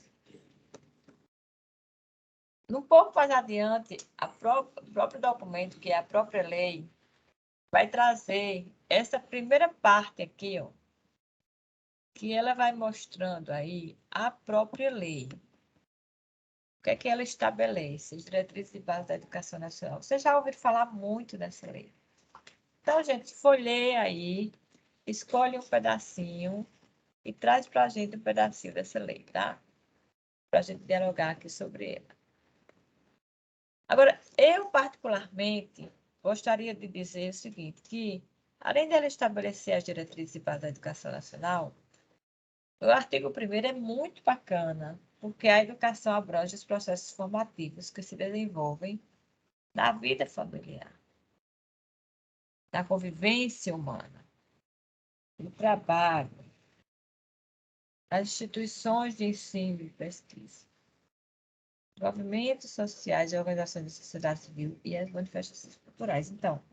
Um pouco mais adiante, o próprio documento, que é a própria lei, vai trazer essa primeira parte aqui, ó, que ela vai mostrando aí a própria lei. O que é que ela estabelece? As diretrizes e bases da educação nacional. Você já ouviu falar muito dessa lei. Então, gente, folheia aí, escolhe um pedacinho e traz para a gente um pedacinho dessa lei, tá? Para a gente dialogar aqui sobre ela. Agora, eu particularmente gostaria de dizer o seguinte, que além dela estabelecer as diretrizes e bases da educação nacional, o artigo 1º é muito bacana, porque a educação abrange os processos formativos que se desenvolvem na vida familiar, na convivência humana, no trabalho, nas instituições de ensino e pesquisa, movimentos sociais e organizações da sociedade civil e as manifestações culturais. Então,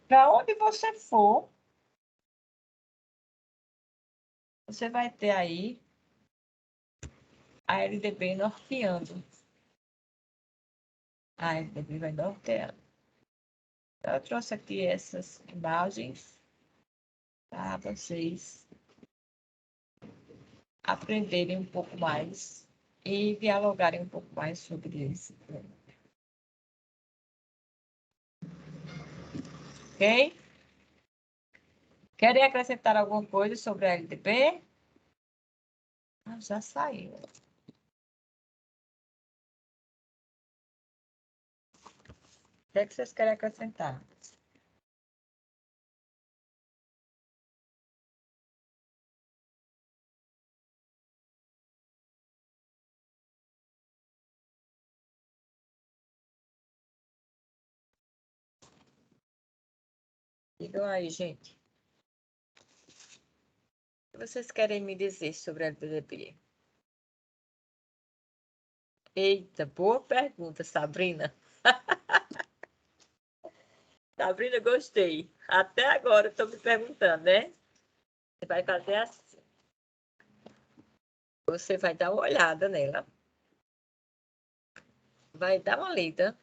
para onde você for, você vai ter aí a LDB norteando. A LDB vai norteando. Então, eu trouxe aqui essas imagens para vocês aprenderem um pouco mais e dialogarem um pouco mais sobre esse tema. Ok? Querem acrescentar alguma coisa sobre a LDB? Ah, já saiu. O que é que vocês querem acrescentar? Digam aí, gente. O que vocês querem me dizer sobre a LDB? Eita, boa pergunta, Sabrina. Sabrina, gostei. Até agora estou me perguntando, né? Você vai fazer assim. Você vai dar uma olhada nela. Vai dar uma lida.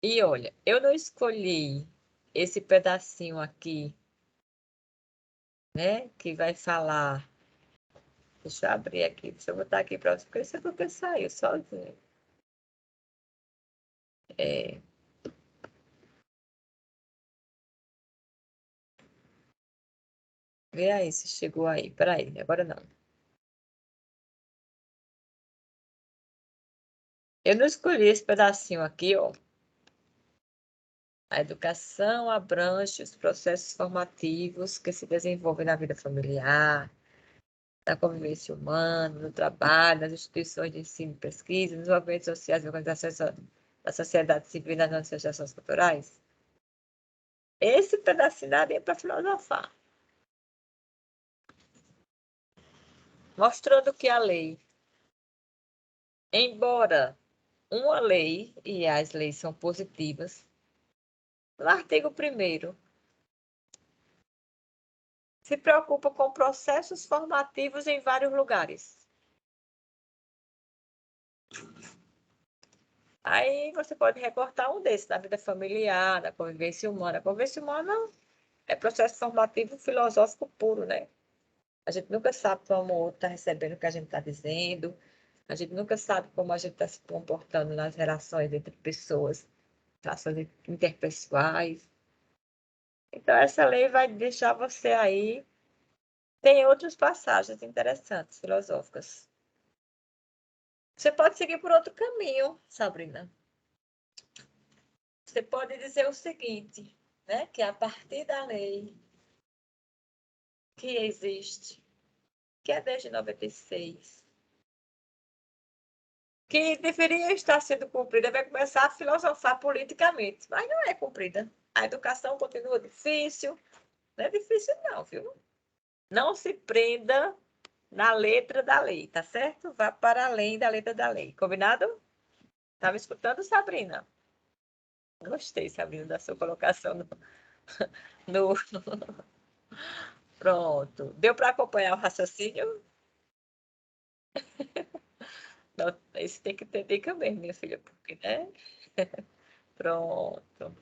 E olha, eu não escolhi esse pedacinho aqui, né? Que vai falar. Deixa eu abrir aqui. Deixa eu botar aqui para você. Porque isso é porque saiu sozinho. É. Vê aí se chegou aí. Peraí, agora não. Eu não escolhi esse pedacinho aqui, ó. A educação abrange os processos formativos que se desenvolvem na vida familiar, na convivência humana, no trabalho, nas instituições de ensino e pesquisa, nos movimentos sociais e organizações da sociedade civil e nas associações culturais. Esse pedacinho daria para filosofar. Mostrando que a lei, embora uma lei, e as leis são positivas, no artigo 1º, se preocupa com processos formativos em vários lugares. Aí você pode recortar um desses, da vida familiar, da convivência humana. A convivência humana é processo formativo filosófico puro, né? A gente nunca sabe como o outro está recebendo o que a gente está dizendo. A gente nunca sabe como a gente está se comportando nas relações entre pessoas, relações interpessoais. Então, essa lei vai deixar você aí. Tem outras passagens interessantes, filosóficas. Você pode seguir por outro caminho, Sabrina. Você pode dizer o seguinte, né? Que a partir da lei que existe, que é desde 96, que deveria estar sendo cumprida, vai começar a filosofar politicamente, mas não é cumprida. A educação continua difícil, não é difícil não, viu? Não se prenda na letra da lei, tá certo? Vá para além da letra da lei, combinado? Estava escutando, Sabrina? Gostei, Sabrina, da sua colocação no Pronto. Deu para acompanhar o raciocínio? Não, isso tem que ter dica mesmo, minha filha, porque, né? Pronto.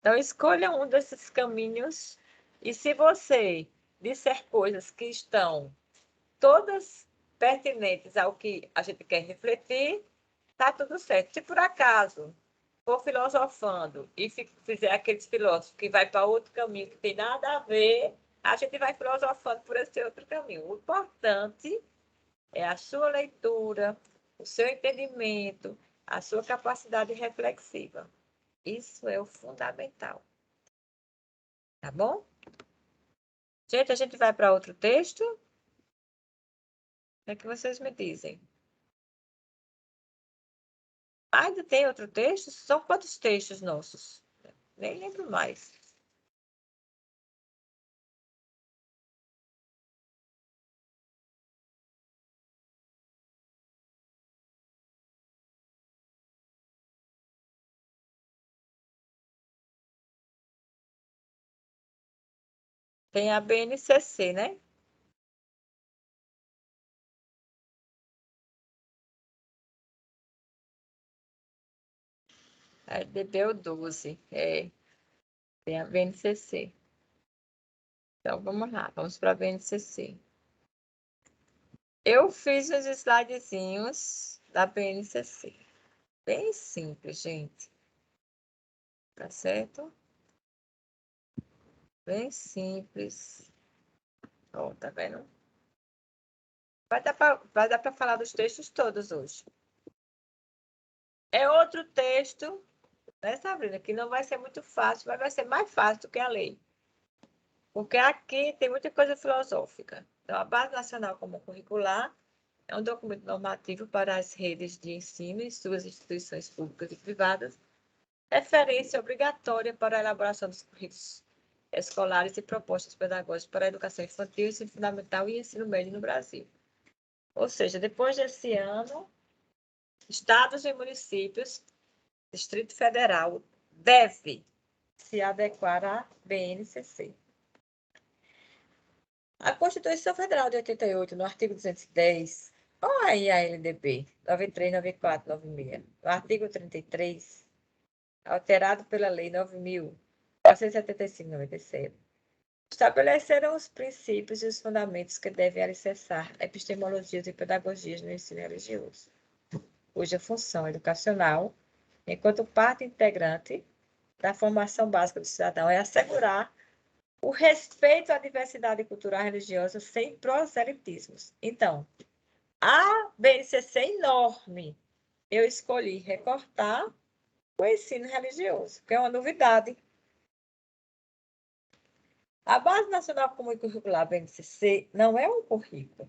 Então, escolha um desses caminhos e se você disser coisas que estão todas pertinentes ao que a gente quer refletir, tá tudo certo. Se por acaso for filosofando e fizer aqueles filósofos que vai para outro caminho que tem nada a ver, a gente vai filosofando por esse outro caminho. O importante é a sua leitura, o seu entendimento, a sua capacidade reflexiva. Isso é o fundamental. Tá bom? Gente, a gente vai para outro texto? O que é que vocês me dizem? Ainda tem outro texto? São quantos textos nossos? Nem lembro mais. Tem a BNCC, né? A LDB é o 12. Tem a BNCC. Então, vamos lá. Vamos para a BNCC. Eu fiz os slidezinhos da BNCC. Bem simples, gente. Tá certo? Bem simples. Ó, tá vendo? Vai dar para falar dos textos todos hoje. É outro texto, né, Sabrina? Que não vai ser muito fácil, mas vai ser mais fácil do que a lei. Porque aqui tem muita coisa filosófica. Então, a Base Nacional Comum Curricular é um documento normativo para as redes de ensino e suas instituições públicas e privadas, referência obrigatória para a elaboração dos currículos escolares e propostas pedagógicas para a educação infantil, ensino fundamental e ensino médio no Brasil. Ou seja, depois desse ano, estados e municípios, Distrito Federal, deve se adequar à BNCC. A Constituição Federal de 88, no artigo 210, olha aí a LDB, 93, 94, 96. No artigo 33, alterado pela Lei 9.475, 97, estabeleceram os princípios e os fundamentos que devem alicerçar epistemologias e pedagogias no ensino religioso, cuja função educacional, enquanto parte integrante da formação básica do cidadão, é assegurar o respeito à diversidade cultural e religiosa sem proselitismos. Então, a BNCC é enorme. Eu escolhi recortar o ensino religioso, que é uma novidade. A Base Nacional Comum Curricular, BNCC, não é um currículo,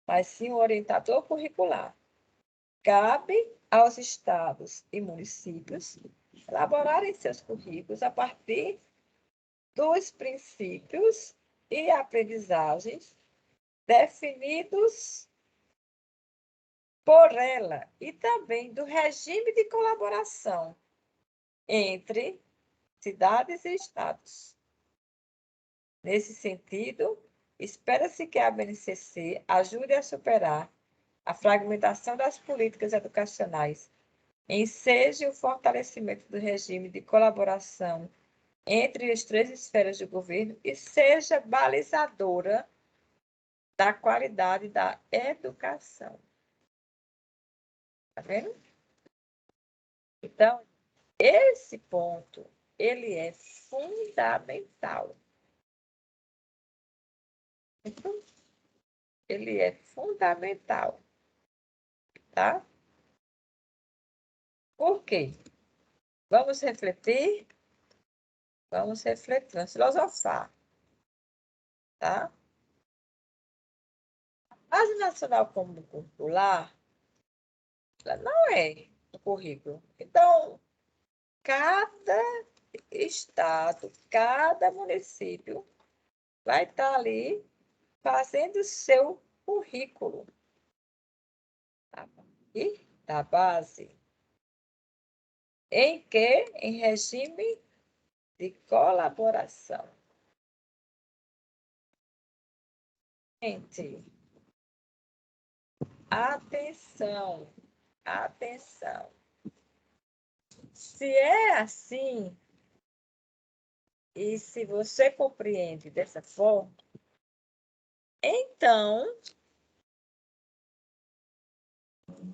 mas sim um orientador curricular. Cabe aos estados e municípios elaborarem seus currículos a partir dos princípios e aprendizagens definidos por ela e também do regime de colaboração entre cidades e estados. Nesse sentido, espera-se que a BNCC ajude a superar a fragmentação das políticas educacionais, enseje o fortalecimento do regime de colaboração entre as três esferas do governo e seja balizadora da qualidade da educação. Tá vendo? Então, esse ponto, ele é fundamental. Ele é fundamental, tá? Por quê? Vamos refletir? Vamos refletir, vamos filosofar, tá? A Base Nacional Comum Curricular, ela não é o currículo. Então, cada estado, cada município vai estar ali fazendo o seu currículo. E da base. Em que? Em regime de colaboração. Gente, atenção, atenção. Se é assim, e se você compreende dessa forma, então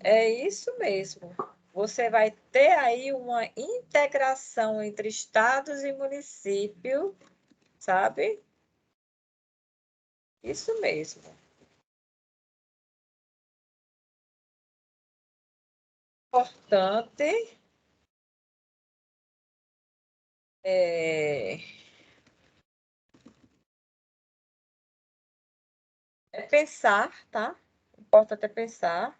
é isso mesmo. Você vai ter aí uma integração entre estados e município, sabe? Isso mesmo. Importante é pensar, tá? Importante é pensar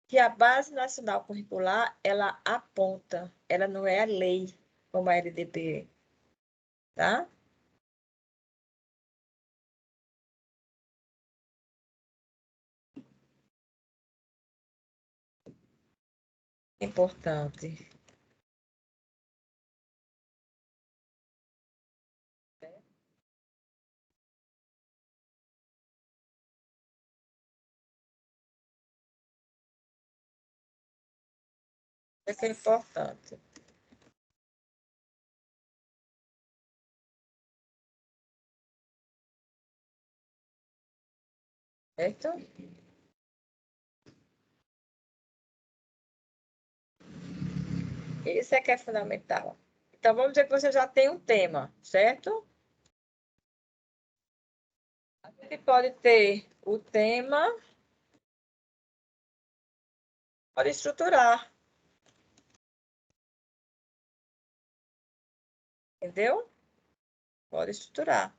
que a Base Nacional Curricular, ela aponta, ela não é a lei, como a LDB, tá? Importante. Isso é importante. Certo? Isso é que é fundamental. Então, vamos dizer que você já tem um tema, certo? A gente pode ter o tema, pode estruturar, entendeu? Pode estruturar.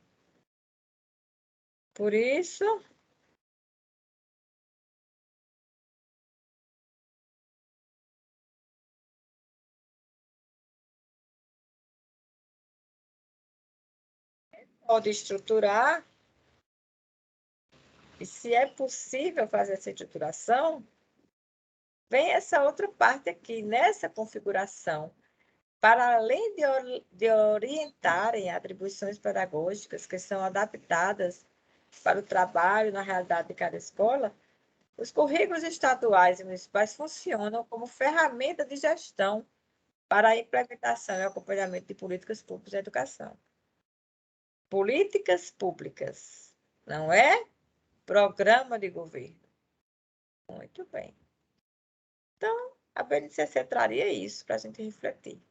Por isso, pode estruturar, e se é possível fazer essa estruturação, vem essa outra parte aqui, nessa configuração. Para além de orientarem atribuições pedagógicas que são adaptadas para o trabalho na realidade de cada escola, os currículos estaduais e municipais funcionam como ferramenta de gestão para a implementação e acompanhamento de políticas públicas de educação. Políticas públicas, não é programa de governo. Muito bem. Então, a BNCC traria isso para a gente refletir.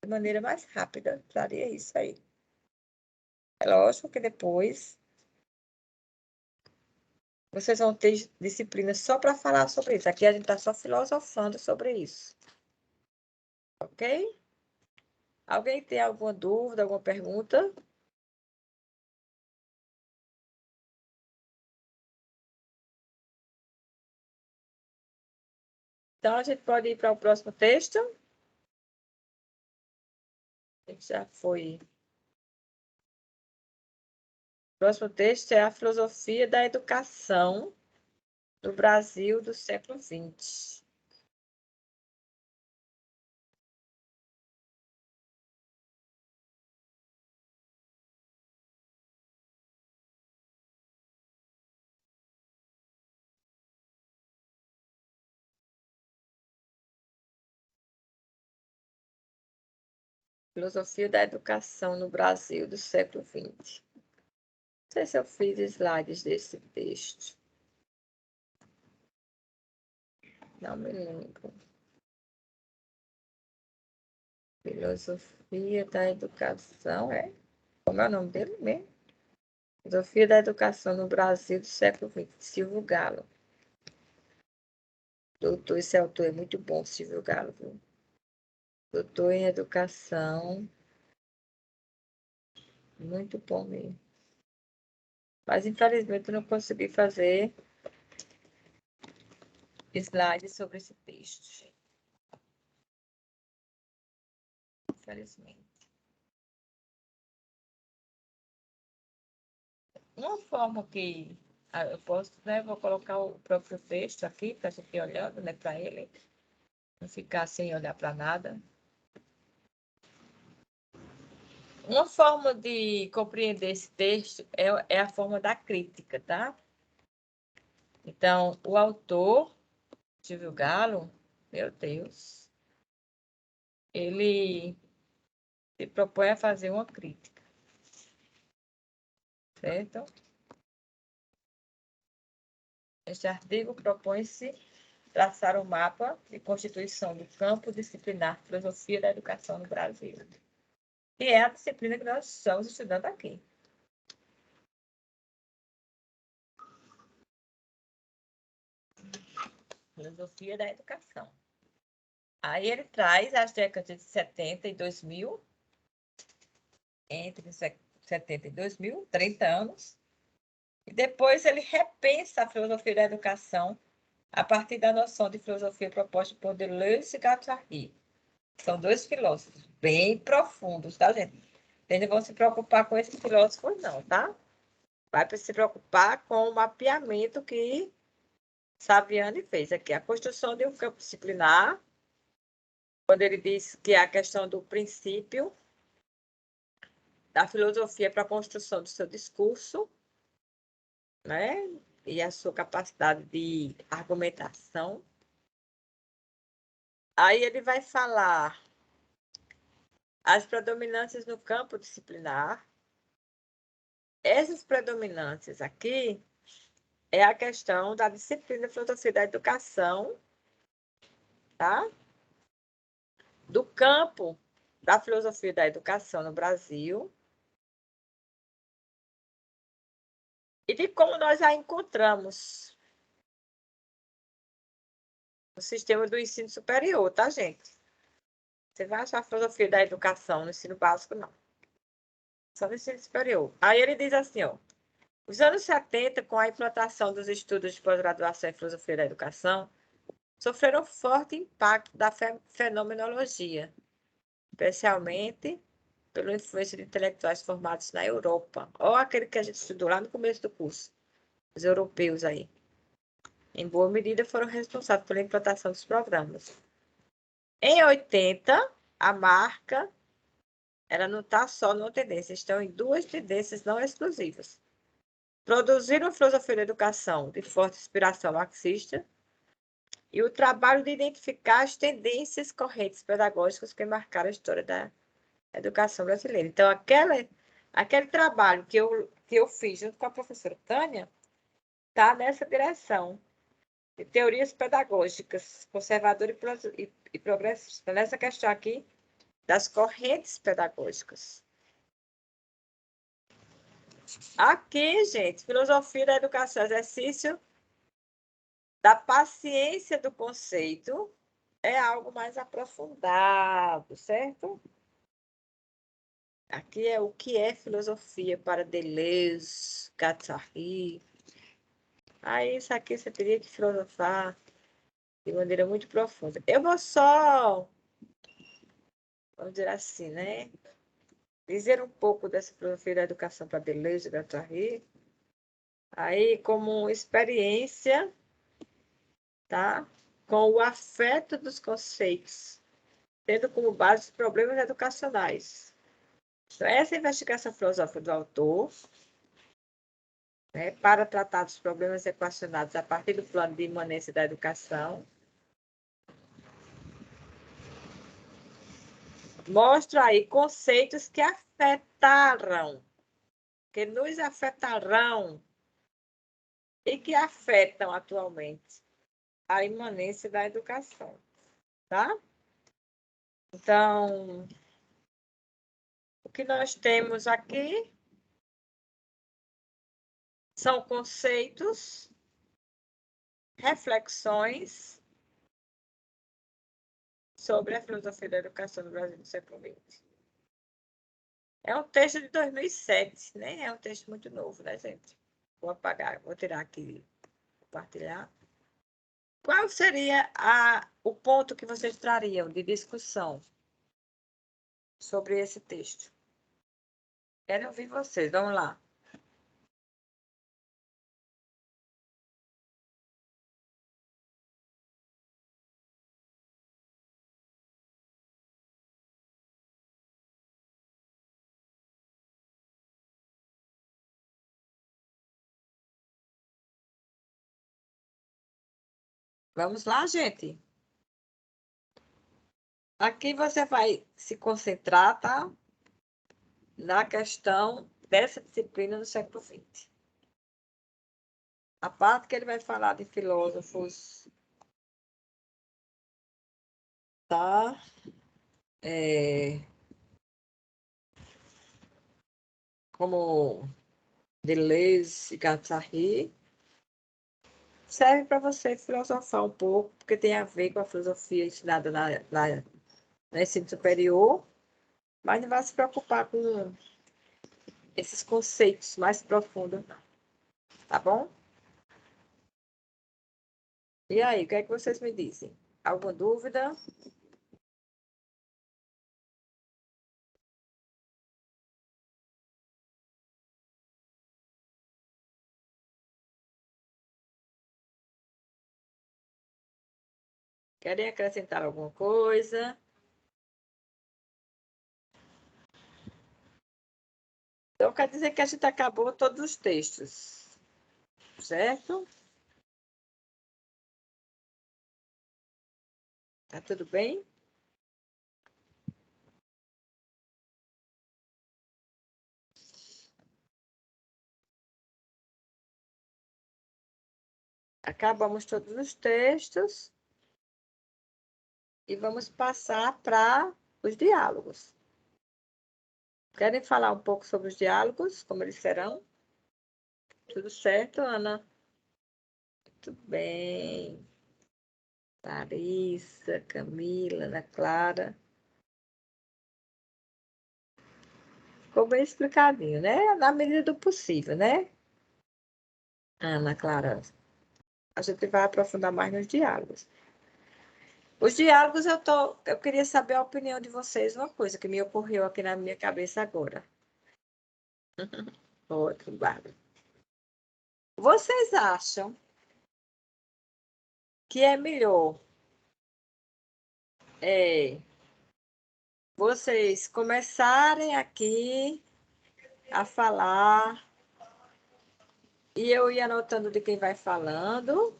De maneira mais rápida, traria isso aí. É lógico que depois vocês vão ter disciplina só para falar sobre isso. Aqui a gente está só filosofando sobre isso. Ok? Alguém tem alguma dúvida, alguma pergunta? Então, a gente pode ir para o próximo texto. A gente já foi. O próximo texto é a filosofia da educação no Brasil do século XX. Filosofia da educação no Brasil do século XX. Não sei se eu fiz slides desse texto. Não me lembro. Filosofia da educação, é? Como é o nome dele mesmo? Filosofia da educação no Brasil do século XX. Silvio Galo. Doutor, esse autor é muito bom, Silvio Galo, viu? Doutor em educação. Muito bom mesmo. Mas, infelizmente, eu não consegui fazer slides sobre esse texto. Infelizmente. Uma forma que eu posso, né? Vou colocar o próprio texto aqui para a gente ir olhando, né? Para ele. Não ficar sem olhar para nada. Uma forma de compreender esse texto é a forma da crítica, tá? Então, o autor, Silvio Galo, meu Deus, ele se propõe a fazer uma crítica, certo? Este artigo propõe-se traçar o mapa de constituição do campo disciplinar Filosofia da Educação no Brasil, que é a disciplina que nós estamos estudando aqui. Filosofia da Educação. Aí ele traz as décadas de 70 e 2000, entre 70 e 2000, 30 anos, e depois ele repensa a filosofia da educação a partir da noção de filosofia proposta por Deleuze e Guattari. São dois filósofos bem profundos, tá, gente? Vocês não vão se preocupar com esses filósofos, não, tá? Vai se preocupar com o mapeamento que Saviani fez aqui. A construção de um campo disciplinar, quando ele diz que é a questão do princípio da filosofia para a construção do seu discurso, né? E a sua capacidade de argumentação. Aí ele vai falar as predominâncias no campo disciplinar. Essas predominâncias aqui é a questão da disciplina de filosofia da educação, tá? Do campo da filosofia da educação no Brasil e de como nós a encontramos no sistema do ensino superior, tá, gente? Você vai achar a filosofia da educação no ensino básico, não. Só no ensino superior. Aí ele diz assim, ó. Os anos 70, com a implantação dos estudos de pós-graduação em filosofia da educação, sofreram forte impacto da fenomenologia, especialmente pela influência de intelectuais formados na Europa, ou aquele que a gente estudou lá no começo do curso, os europeus aí. Em boa medida, foram responsáveis pela implantação dos programas. Em 80, a marca ela não está só numa tendência, estão em duas tendências não exclusivas. Produzir uma filosofia da educação de forte inspiração marxista e o trabalho de identificar as tendências correntes pedagógicas que marcaram a história da educação brasileira. Então, aquele trabalho que eu fiz junto com a professora Tânia está nessa direção de teorias pedagógicas conservadoras e progressistas, nessa questão aqui das correntes pedagógicas. Aqui, gente, filosofia da educação, exercício da paciência do conceito é algo mais aprofundado, certo? Aqui é o que é filosofia para Deleuze, Guattari. Aí, isso aqui você teria que filosofar de maneira muito profunda. Eu vou só, vamos dizer assim, né? Dizer um pouco dessa filosofia da educação para Deleuze e Guattari. Aí, como experiência, tá? Com o afeto dos conceitos, tendo como base os problemas educacionais. Então, essa investigação filosófica do autor, né, para tratar dos problemas equacionados a partir do plano de imanência da educação, mostra aí conceitos que afetaram, que nos afetarão e que afetam atualmente a imanência da educação, tá? Então, o que nós temos aqui são conceitos, reflexões sobre a filosofia da educação no Brasil do século XX. É um texto de 2007, nem é um texto muito novo, né, gente? Vou apagar, vou tirar aqui, compartilhar. Qual seria o ponto que vocês trariam de discussão sobre esse texto? Quero ouvir vocês, vamos lá. Vamos lá, gente? Aqui você vai se concentrar, tá? Na questão dessa disciplina do século XX. A parte que ele vai falar de filósofos, tá? Como Deleuze e Guattari, serve para você filosofar um pouco, porque tem a ver com a filosofia ensinada no ensino superior, mas não vai se preocupar com esses conceitos mais profundos, não. Tá bom? E aí, o que é que vocês me dizem? Alguma dúvida? Querem acrescentar alguma coisa? Então, quer dizer que a gente acabou todos os textos, certo? Tá tudo bem? Acabamos todos os textos e vamos passar para os diálogos. Querem falar um pouco sobre os diálogos, como eles serão? Tudo certo, Ana? Muito bem. Larissa, Camila, Ana Clara. Ficou bem explicadinho, né? Na medida do possível, né? Ana Clara, a gente vai aprofundar mais nos diálogos. Os diálogos, eu queria saber a opinião de vocês, uma coisa que me ocorreu aqui na minha cabeça agora. Outro, Bárbara. Vocês acham que é melhor vocês começarem aqui a falar e eu ir anotando de quem vai falando,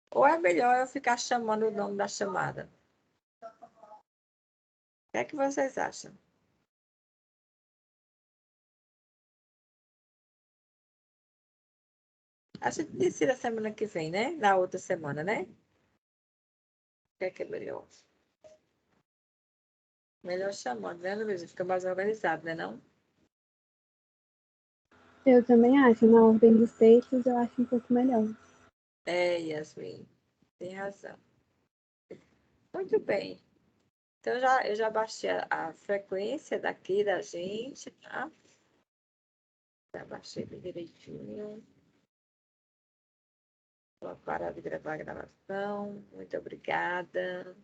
ou é melhor eu ficar chamando o nome da chamada? O que é que vocês acham? A gente decide a semana que vem, né? Na outra semana, né? O que é melhor? Melhor chamando, né, Luísa? Fica mais organizado, né, não? Eu também acho, na ordem dos textos, eu acho um pouco melhor. Yasmin, tem razão. Muito bem. Então, eu já baixei a frequência daqui da gente, tá? Já baixei bem direitinho. Vou parar de gravar a gravação. Muito obrigada.